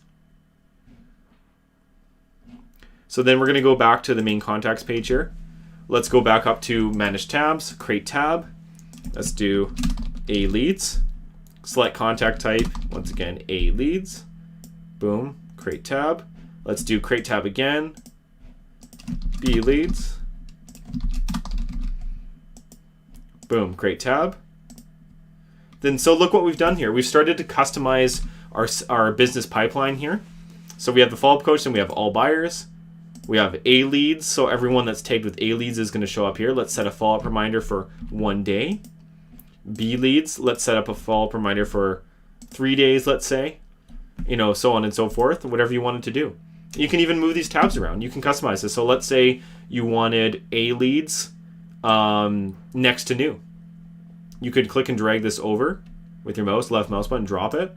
So then we're going to go back to the main contacts page here. Let's go back up to manage tabs, create tab. Let's do A leads. Select contact type. Once again, A leads. Boom, create tab. Let's do create tab again. B leads. Boom, create tab. Then so look what we've done here. We've started to customize our business pipeline here. So we have the follow-up coach and we have all buyers. We have A leads, so everyone that's tagged with A leads is going to show up here. Let's set a follow-up reminder for 1 day. B leads, let's set up a follow-up reminder for 3 days, let's say. You know, so on and so forth, whatever you wanted to do. You can even move these tabs around. You can customize this. So let's say you wanted A leads next to new. You could click and drag this over with your mouse, left mouse button, drop it.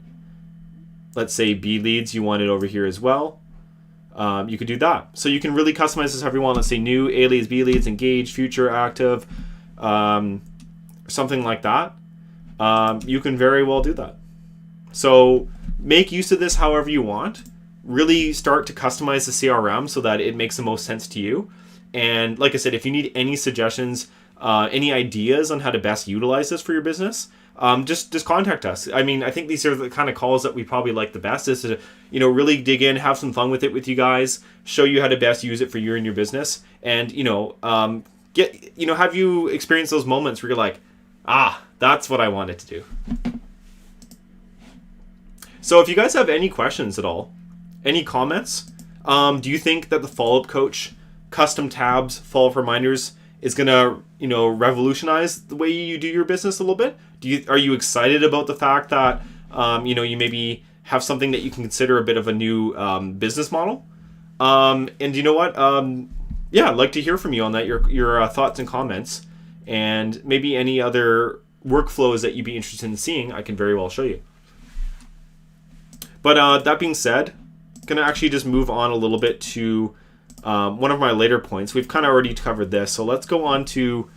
Let's say B leads you want it over here as well. You could do that. So you can really customize this however you want. Let's say new, A leads, B leads, engaged, future, active, something like that. You can very well do that. So make use of this however you want. Really start to customize the CRM so that it makes the most sense to you. And like I said, if you need any suggestions, any ideas on how to best utilize this for your business, just contact us. I mean, I think these are the kind of calls that we probably like the best, is to, you know, really dig in, have some fun with it with you guys, show you how to best use it for you and your business, and have you experienced those moments where you're like, that's what I wanted to do. So if you guys have any questions at all, any comments, do you think that the follow-up coach, custom tabs, follow-up reminders is gonna, revolutionize the way you do your business a little bit? Are you excited about the fact that you maybe have something that you can consider a bit of a new business model? And you know what? I'd like to hear from you on that. Your thoughts and comments, and maybe any other workflows that you'd be interested in seeing. I can very well show you. But that being said, gonna actually just move on a little bit to one of my later points. We've kind of already covered this, so let's go on to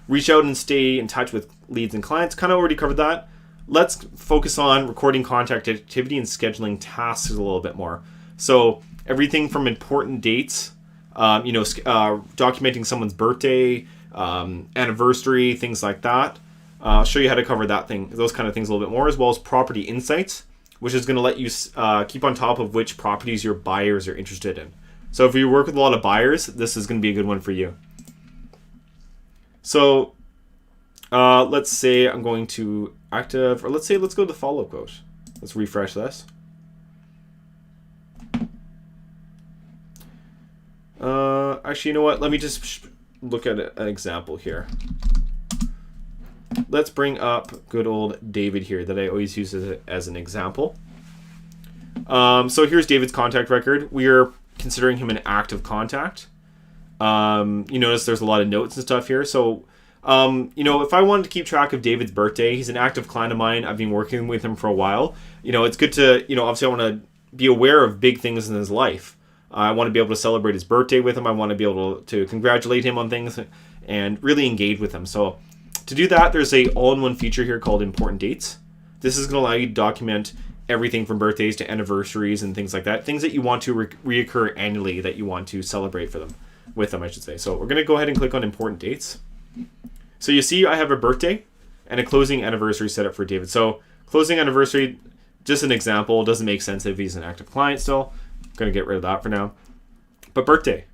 reach out and stay in touch with leads and clients. Kind of already covered that. Let's focus on recording contact activity and scheduling tasks a little bit more. So everything from important dates, documenting someone's birthday, anniversary, things like that. I'll show you how to cover those kind of things a little bit more, as well as property insights, which is going to let you keep on top of which properties your buyers are interested in. So if you work with a lot of buyers, this is going to be a good one for you. So let's say I'm going to let's go to the follow-up coach. Let's refresh this. Actually, you know what? Let me just look at an example here. Let's bring up good old David here that I always use as an example. So here's David's contact record. We are considering him an active contact. You notice there's a lot of notes and stuff here. So, if I wanted to keep track of David's birthday, he's an active client of mine. I've been working with him for a while. It's good to, obviously I want to be aware of big things in his life. I want to be able to celebrate his birthday with him. I want to be able to congratulate him on things and really engage with him. So to do that, there's a all-in-one feature here called important dates. This is going to allow you to document everything from birthdays to anniversaries and things like that. Things that you want to reoccur annually that you want to celebrate with them, I should say. So we're going to go ahead and click on important dates. So you see I have a birthday and a closing anniversary set up for David. So closing anniversary, just an example, doesn't make sense if he's an active client still. I'm going to get rid of that for now. But birthday.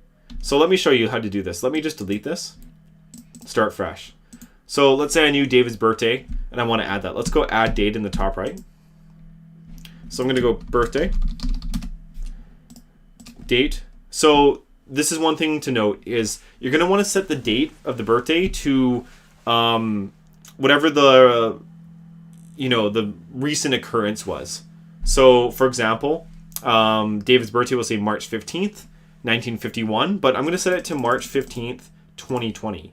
So let me show you how to do this. Let me just delete this. Start fresh. So let's say I knew David's birthday and I want to add that. Let's go add date in the top right. So I'm going to go birthday, date. So this is one thing to note is you're going to want to set the date of the birthday to whatever the recent occurrence was. So for example, David's birthday will say March 15th, 1951, but I'm going to set it to March 15th, 2020.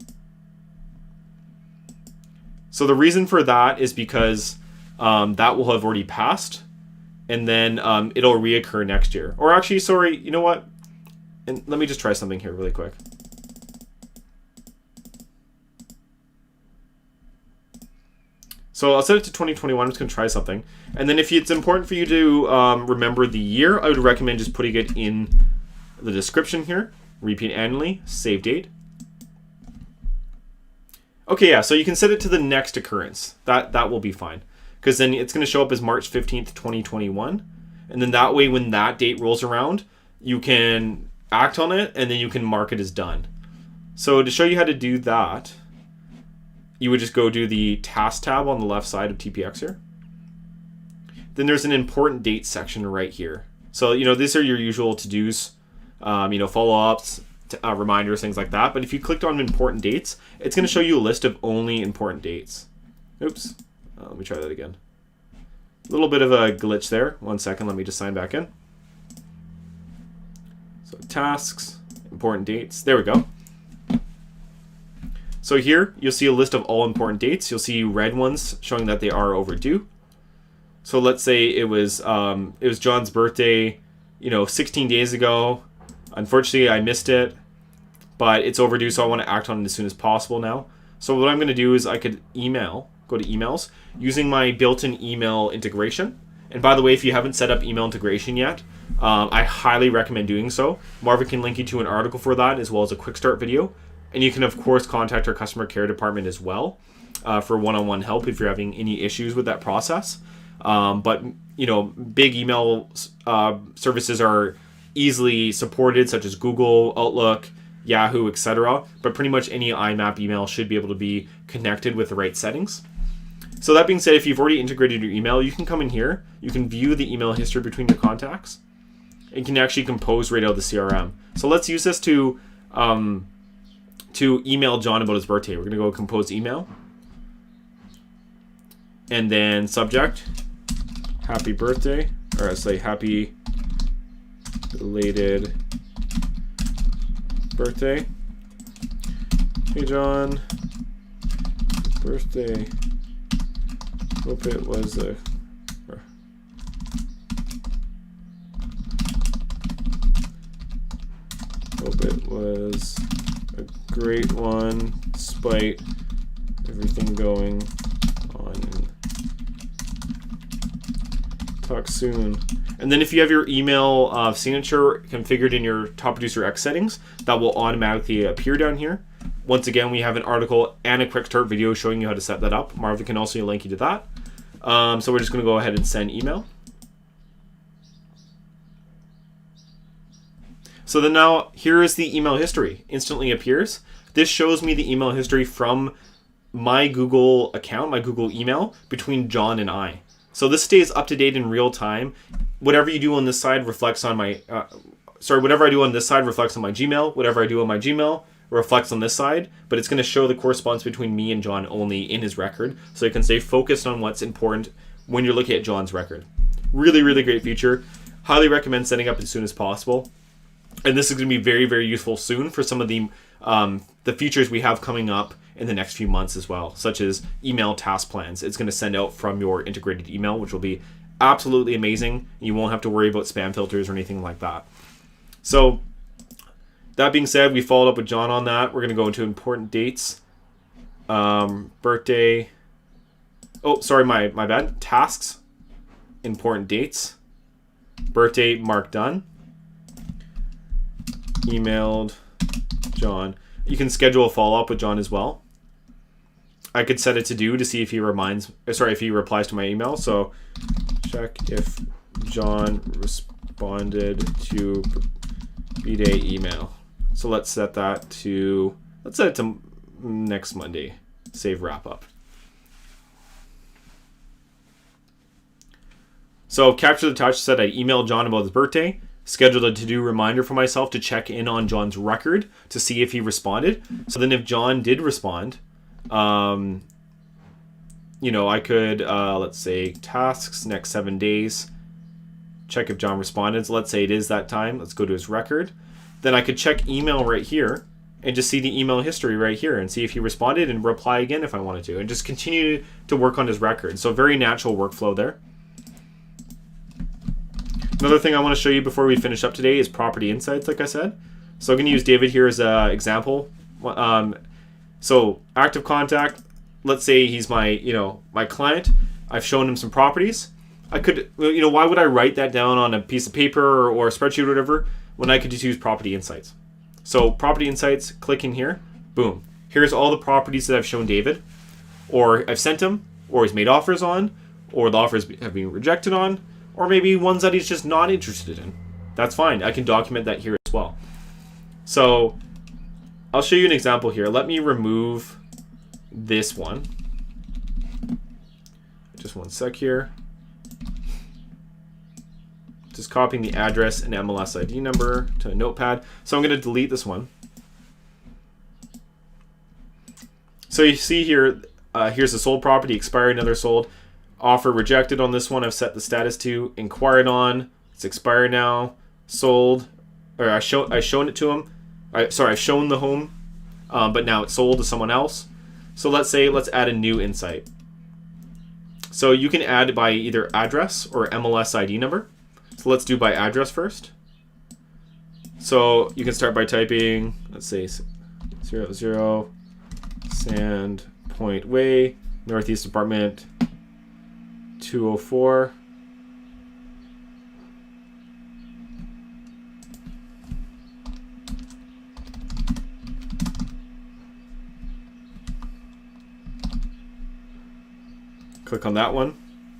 So the reason for that is because that will have already passed, and then it'll reoccur next year. Or actually, sorry, you know what? And let me just try something here really quick. So I'll set it to 2021. I'm just going to try something. And then if it's important for you to remember the year, I would recommend just putting it in the description here, repeat annually, save date. Okay, yeah, so you can set it to the next occurrence. That will be fine. Because then it's going to show up as March 15th, 2021. And then that way, when that date rolls around, you can act on it, and then you can mark it as done. So to show you how to do that, you would just go do the task tab on the left side of TPX here. Then there's an important date section right here. So, these are your usual to-dos, follow-ups, reminders, things like that. But if you clicked on important dates, it's going to show you a list of only important dates. Oops. Let me try that again. A little bit of a glitch there. 1 second. Let me just sign back in. So tasks, important dates. There we go. So here you'll see a list of all important dates. You'll see red ones showing that they are overdue. So let's say it was John's birthday, 16 days ago. Unfortunately, I missed it, but it's overdue, so I want to act on it as soon as possible now. So what I'm going to do is I could go to emails using my built-in email integration. And by the way, if you haven't set up email integration yet, I highly recommend doing so. Marvin can link you to an article for that, as well as a quick start video. And you can, of course, contact our customer care department as well for one-on-one help if you're having any issues with that process. But big email services are easily supported, such as Google, Outlook, Yahoo, etc. But pretty much any IMAP email should be able to be connected with the right settings. So that being said, if you've already integrated your email, you can come in here. You can view the email history between your contacts. And you can actually compose right out of the CRM. So let's use this to email John about his birthday. We're going to go compose email. And then subject, happy birthday. Or I'll say happy belated birthday. Hey John, birthday. Hope it was a great one, despite everything going on. Talk soon. And then if you have your email signature configured in your Top Producer X settings, that will automatically appear down here. Once again, we have an article and a quick start video showing you how to set that up. Marvin can also link you to that. So we're just going to go ahead and send email. So then now here is the email history. Instantly appears. This shows me the email history from my Google account, my Google email, between John and I. So this stays up to date in real time. Whatever you do on this side reflects on my, whatever I do on this side reflects on my Gmail. Whatever I do on my Gmail reflects on this side, but it's going to show the correspondence between me and John only in his record, so you can stay focused on what's important when you're looking at John's record. Really, really great feature. Highly recommend setting up as soon as possible. And this is going to be very, very useful soon for some of the features we have coming up in the next few months as well, such as email task plans. It's going to send out from your integrated email, which will be absolutely amazing. You won't have to worry about spam filters or anything like that. So that being said, we followed up with John on that. We're going to go into important dates. Birthday. Oh, sorry, my bad. Tasks. Important dates. Birthday, mark done. Emailed John. You can schedule a follow-up with John as well. I could set it to do to see if he if he replies to my email. So check if John responded to B-Day email. So let's set it to next Monday. Save wrap up. So capture the touch said I emailed John about his birthday. Scheduled a to-do reminder for myself to check in on John's record to see if he responded. So then if John did respond, I could, let's say, tasks, next 7 days. Check if John responded. So let's say it is that time. Let's go to his record. Then I could check email right here and just see the email history right here and see if he responded and reply again if I wanted to. And just continue to work on his record. So very natural workflow there. Another thing I want to show you before we finish up today is property insights, like I said. So I'm going to use David here as an example. So active contact, let's say he's my client. I've shown him some properties. I could, why would I write that down on a piece of paper or a spreadsheet or whatever? when I could just use Property Insights. So Property Insights, click in here, boom. Here's all the properties that I've shown David, or I've sent him, or he's made offers on, or the offers have been rejected on, or maybe ones that he's just not interested in. That's fine. I can document that here as well. So I'll show you an example here. Let me remove this one. Just one sec here. Just copying the address and MLS ID number to a notepad. So I'm going to delete this one. So you see here, here's the sold property, expired, another sold. Offer rejected on this one. I've set the status to inquired on. It's expired now. Sold. Or I've shown it to him. I've shown the home, but now it's sold to someone else. So let's add a new insight. So you can add by either address or MLS ID number. So let's do by address first. So you can start by typing, let's say 00 Sand Point Way, Northeast Apartment 204. Click on that one.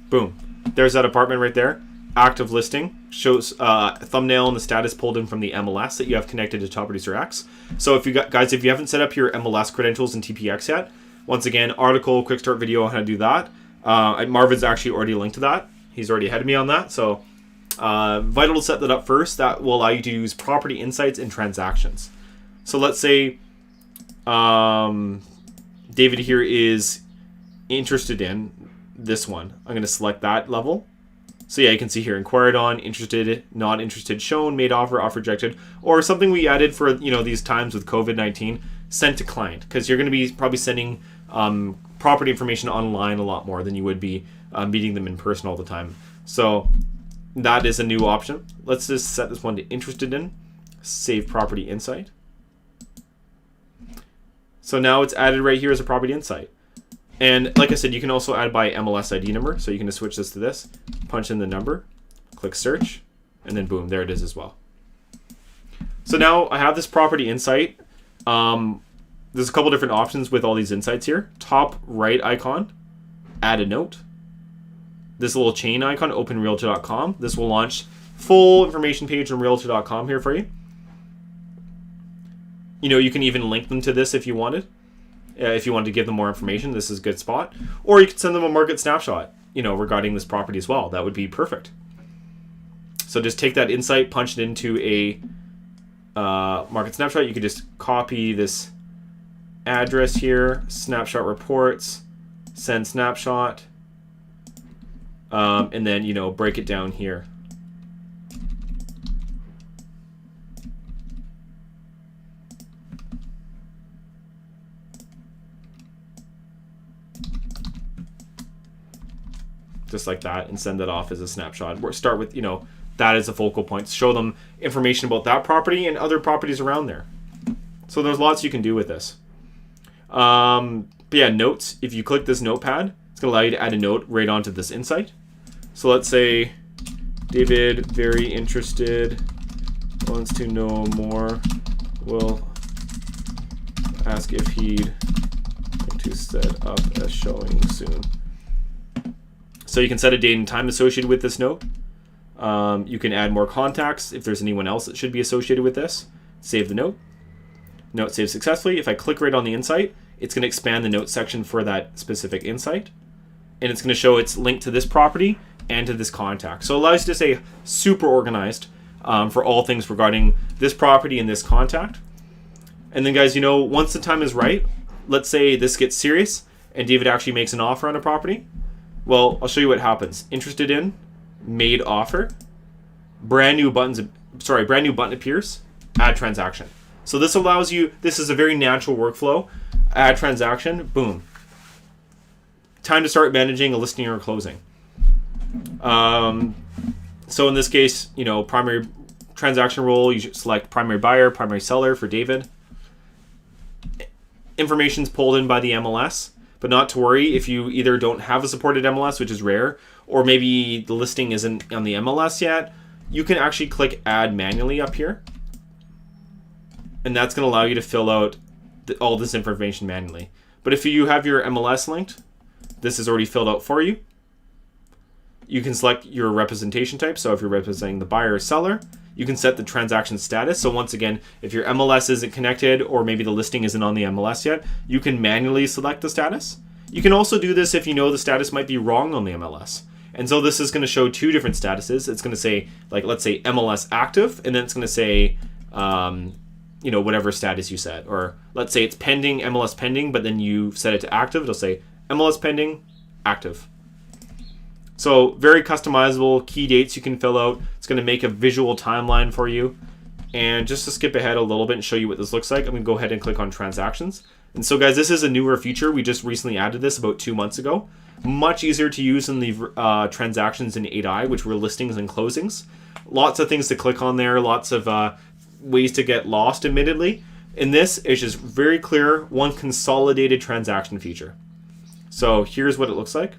Boom. There's that apartment right there. Active listing. Shows thumbnail and the status pulled in from the MLS that you have connected to Top Producer X. So if you haven't set up your MLS credentials in TPX yet, once again, article, quick start video on how to do that. Marvin's actually already linked to that. He's already ahead of me on that. So vital to set that up first. That will allow you to use property insights in transactions. So let's say David here is interested in this one. I'm going to select that level. So yeah, you can see here, inquired on, interested, not interested, shown, made offer, offer rejected, or something we added for, these times with COVID-19, sent to client, because you're going to be probably sending property information online a lot more than you would be meeting them in person all the time. So that is a new option. Let's just set this one to interested in, save property insight. So now it's added right here as a property insight. And like I said, you can also add by MLS ID number. So you can just switch this to this, punch in the number, click search, and then boom, there it is as well. So now I have this property insight. There's a couple different options with all these insights here. Top right icon, add a note. This little chain icon, open realtor.com. This will launch full information page on realtor.com here for you. You can even link them to this if you wanted. If you wanted to give them more information, this is a good spot. Or you could send them a market snapshot, regarding this property as well. That would be perfect. So just take that insight, punch it into a market snapshot. You could just copy this address here, snapshot reports, send snapshot, and then, break it down here. Just like that, and send that off as a snapshot. We'll start with, that as a focal point. Show them information about that property and other properties around there. So there's lots you can do with this. But yeah, notes. If you click this notepad, it's going to allow you to add a note right onto this insight. So let's say, David, very interested, wants to know more, will ask if he'd like to set up a showing soon. So you can set a date and time associated with this note. You can add more contacts if there's anyone else that should be associated with this. Save the note. Note saved successfully. If I click right on the insight, it's going to expand the note section for that specific insight. And it's going to show it's linked to this property and to this contact. So it allows you to stay super organized for all things regarding this property and this contact. And then guys, once the time is right, let's say this gets serious and David actually makes an offer on a property. Well, I'll show you what happens. Interested in, made offer, brand new button appears, add transaction. So this allows you, this is a very natural workflow. Add transaction, boom. Time to start managing a listing or a closing. So in this case, primary transaction role, you should select primary buyer, primary seller for David. Information's pulled in by the MLS. But not to worry if you either don't have a supported MLS, which is rare, or maybe the listing isn't on the MLS yet. you can actually click add manually up here. And that's going to allow you to fill out all this information manually. But if you have your MLS linked, this is already filled out for you. You can select your representation type. So if you're representing the buyer or seller, you can set the transaction status. So once again, if your MLS isn't connected or maybe the listing isn't on the MLS yet, you can manually select the status. You can also do this if you know the status might be wrong on the MLS. And so this is going to show two different statuses. It's going to say, like, let's say MLS active, and then it's going to say, whatever status you set. Or let's say it's pending, MLS pending, but then you set it to active. It'll say MLS pending, active. So very customizable, key dates you can fill out. It's going to make a visual timeline for you. And just to skip ahead a little bit and show you what this looks like, I'm going to go ahead and click on transactions. And so guys, this is a newer feature. We just recently added this about 2 months ago. Much easier to use than the transactions in 8i, which were listings and closings. Lots of things to click on there. Lots of ways to get lost, admittedly. In this, it's just very clear, one consolidated transaction feature. So here's what it looks like.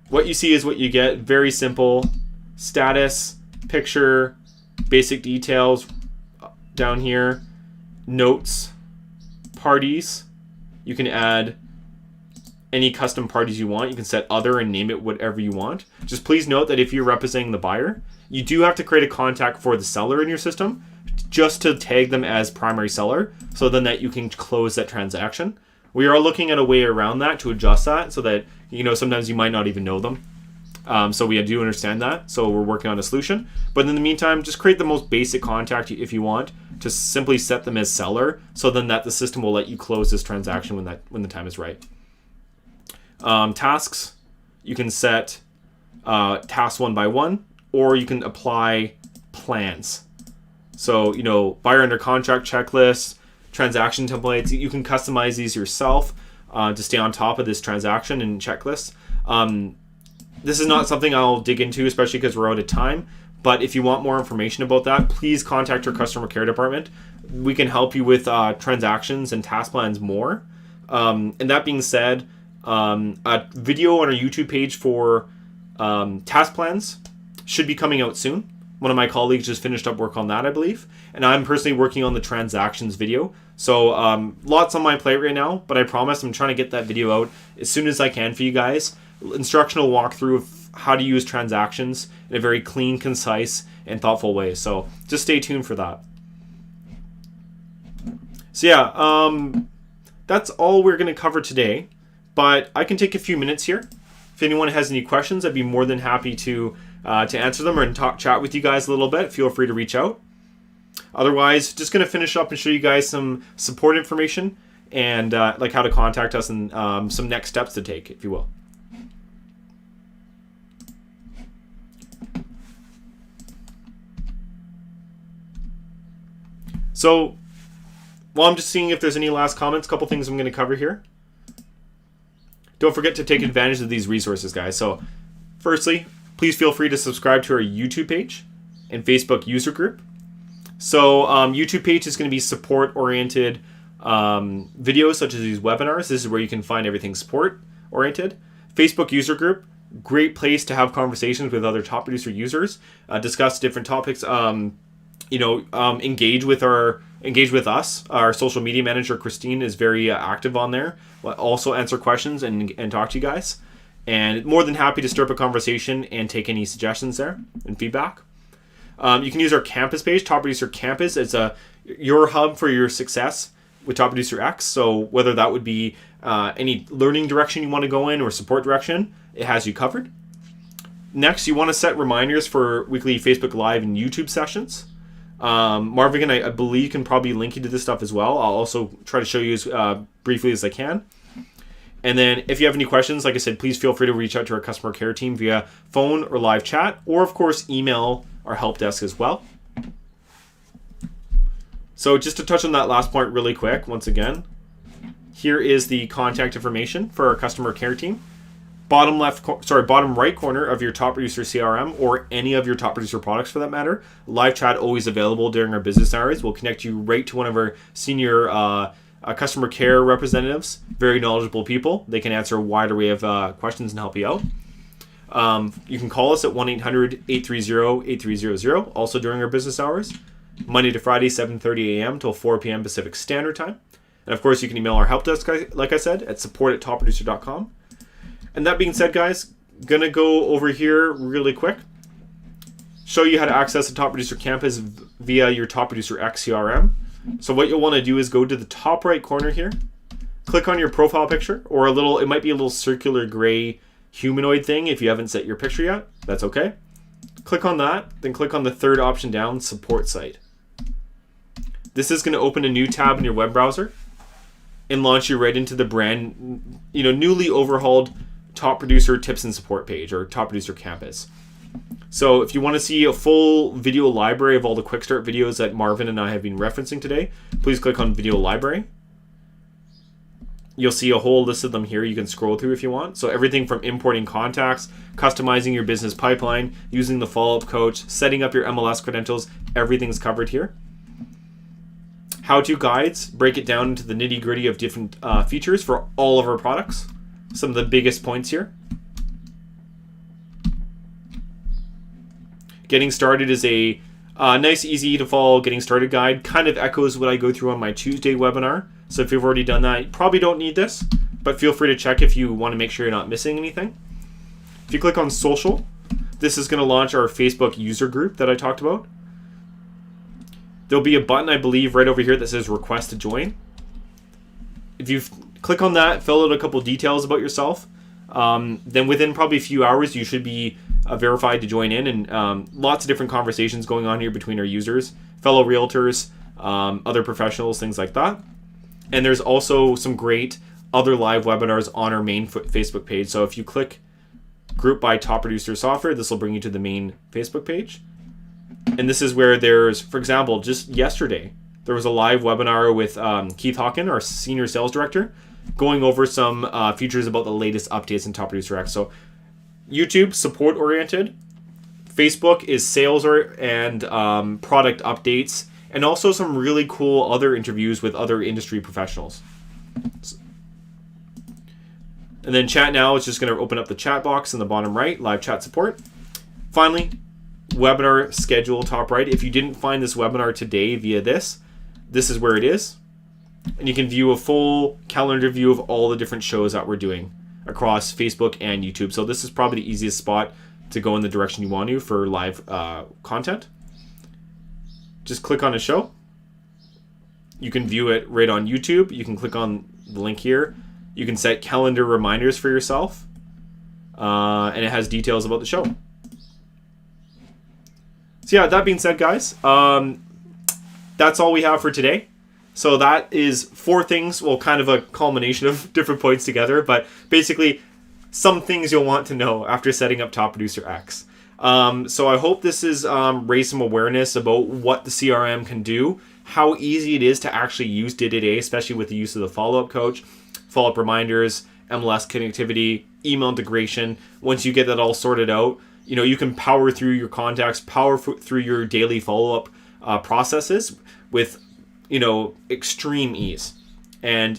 What you see is what you get. Very simple. Status, picture, basic details down here, notes, parties. You can add any custom parties you want. You can set other and name it whatever you want. Just please note that if you're representing the buyer, you do have to create a contact for the seller in your system just to tag them as primary seller, so then that you can close that transaction. We are looking at a way around that to adjust that so that, sometimes you might not even know them. So we do understand that. So we're working on a solution. But in the meantime, just create the most basic contact if you want to simply set them as seller, so then that the system will let you close this transaction when the time is right. Tasks, you can set tasks 1 by 1, or you can apply plans. So, buyer under contract checklists, transaction templates, you can customize these yourself to stay on top of this transaction and checklist. This is not something I'll dig into, especially because we're out of time. But if you want more information about that, please contact your customer care department. We can help you with transactions and task plans more. And that being said, a video on our YouTube page for task plans should be coming out soon. One of my colleagues just finished up work on that, I believe. And I'm personally working on the transactions video. So lots on my plate right now, but I promise I'm trying to get that video out as soon as I can for you guys. Instructional walkthrough of how to use transactions in a very clean, concise, and thoughtful way. So just stay tuned for that. So yeah, that's all we're going to cover today. But I can take a few minutes here. If anyone has any questions, I'd be more than happy to answer them or chat with you guys a little bit. Feel free to reach out. Otherwise, just going to finish up and show you guys some support information and like how to contact us and some next steps to take, if you will. So, while I'm just seeing if there's any last comments, a couple things I'm going to cover here. Don't forget to take advantage of these resources, guys. So, firstly, please feel free to subscribe to our YouTube page and Facebook user group. So, YouTube page is going to be support-oriented videos such as these webinars. This is where you can find everything support-oriented. Facebook user group, great place to have conversations with other top producer users, discuss different topics. Engage with us. Our social media manager, Christine, is very active on there. We'll also answer questions and talk to you guys. And more than happy to stir up a conversation and take any suggestions there and feedback. You can use our campus page, Top Producer Campus. It's your hub for your success with Top Producer X. So whether that would be any learning direction you want to go in or support direction, it has you covered. Next, you want to set reminders for weekly Facebook Live and YouTube sessions. Marvin, I believe, can probably link you to this stuff as well. I'll also try to show you as briefly as I can. And then if you have any questions, like I said, please feel free to reach out to our customer care team via phone or live chat, or of course, email our help desk as well. So just to touch on that last point really quick, once again, here is the contact information for our customer care team. Bottom right corner of your Top Producer CRM or any of your Top Producer products for that matter. Live chat always available during our business hours. We'll connect you right to one of our senior customer care representatives. Very knowledgeable people. They can answer a wide array of questions and help you out. You can call us at 1-800-830-8300, also during our business hours, Monday to Friday, 7:30 a.m. till 4 p.m. Pacific Standard Time. And of course, you can email our help desk, like I said, at support@topproducer.com. And that being said, guys, gonna go over here really quick, show you how to access the Top Producer Campus via your Top Producer X CRM. So what you'll want to do is go to the top right corner here, click on your profile picture, or it might be a little circular gray humanoid thing if you haven't set your picture yet. That's okay. Click on that, then click on the third option down, Support Site. This is going to open a new tab in your web browser and launch you right into the brand, newly overhauled Top Producer Tips and Support page, or Top Producer Campus. So if you want to see a full video library of all the quick start videos that Marvin and I have been referencing today, please click on Video Library. You'll see a whole list of them here you can scroll through if you want. So everything from importing contacts, customizing your business pipeline, using the follow-up coach, setting up your MLS credentials, everything's covered here. How-to guides break it down into the nitty-gritty of different features for all of our products. Some of the biggest points here. Getting started is a nice, easy to follow getting started guide. Kind of echoes what I go through on my Tuesday webinar. So if you've already done that, you probably don't need this, but feel free to check if you want to make sure you're not missing anything. If you click on social, this is going to launch our Facebook user group that I talked about. There'll be a button, I believe, right over here that says request to join. If you click on that, fill out a couple details about yourself, then within probably a few hours, you should be verified to join in, and lots of different conversations going on here between our users, fellow realtors, other professionals, things like that. And there's also some great other live webinars on our main Facebook page. So if you click Group by Top Producer Software, this will bring you to the main Facebook page. And this is where there's, for example, just yesterday, there was a live webinar with Keith Hawken, our Senior Sales Director, going over some features about the latest updates in Top Producer X. So YouTube, support oriented. Facebook is sales and product updates, and also some really cool other interviews with other industry professionals. And then Chat Now is just going to open up the chat box in the bottom right, live chat support. Finally, webinar schedule top right. If you didn't find this webinar today via this is where it is. And you can view a full calendar view of all the different shows that we're doing across Facebook and YouTube. So this is probably the easiest spot to go in the direction you want to for live content. Just click on a show. You can view it right on YouTube. You can click on the link here. You can set calendar reminders for yourself. And it has details about the show. So yeah, that being said, guys, that's all we have for today. So that is 4 things, well, kind of a culmination of different points together, but basically some things you'll want to know after setting up Top Producer X. So I hope this has raised some awareness about what the CRM can do, how easy it is to actually use day-to-day, especially with the use of the follow-up coach, follow-up reminders, MLS connectivity, email integration. Once you get that all sorted out, you can power through your contacts, through your daily follow-up processes with, extreme ease. And,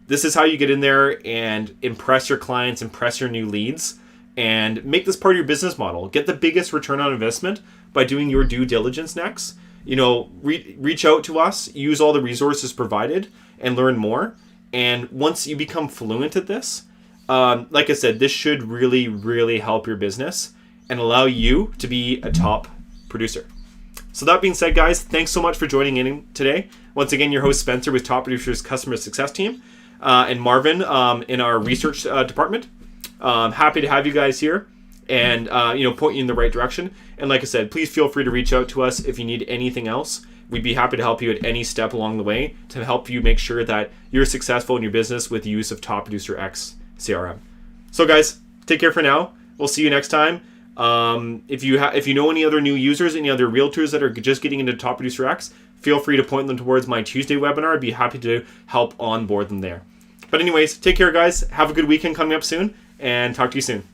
this is how you get in there and impress your clients, impress your new leads, and make this part of your business model. Get the biggest return on investment by doing your due diligence next. Reach out to us, use all the resources provided, and learn more. And once you become fluent at this, like I said, this should really, really help your business and allow you to be a top producer. So that being said, guys, thanks so much for joining in today. Once again, your host Spencer with Top Producer's Customer Success Team, and Marvin in our research department. Happy to have you guys here and point you in the right direction. And like I said, please feel free to reach out to us if you need anything else. We'd be happy to help you at any step along the way to help you make sure that you're successful in your business with the use of Top Producer X CRM. So guys, take care for now. We'll see you next time. If you know any other new users, any other realtors that are just getting into Top Producer X, feel free to point them towards my Tuesday webinar. I'd be happy to help onboard them there. But anyways, take care, guys. Have a good weekend coming up soon, and talk to you soon.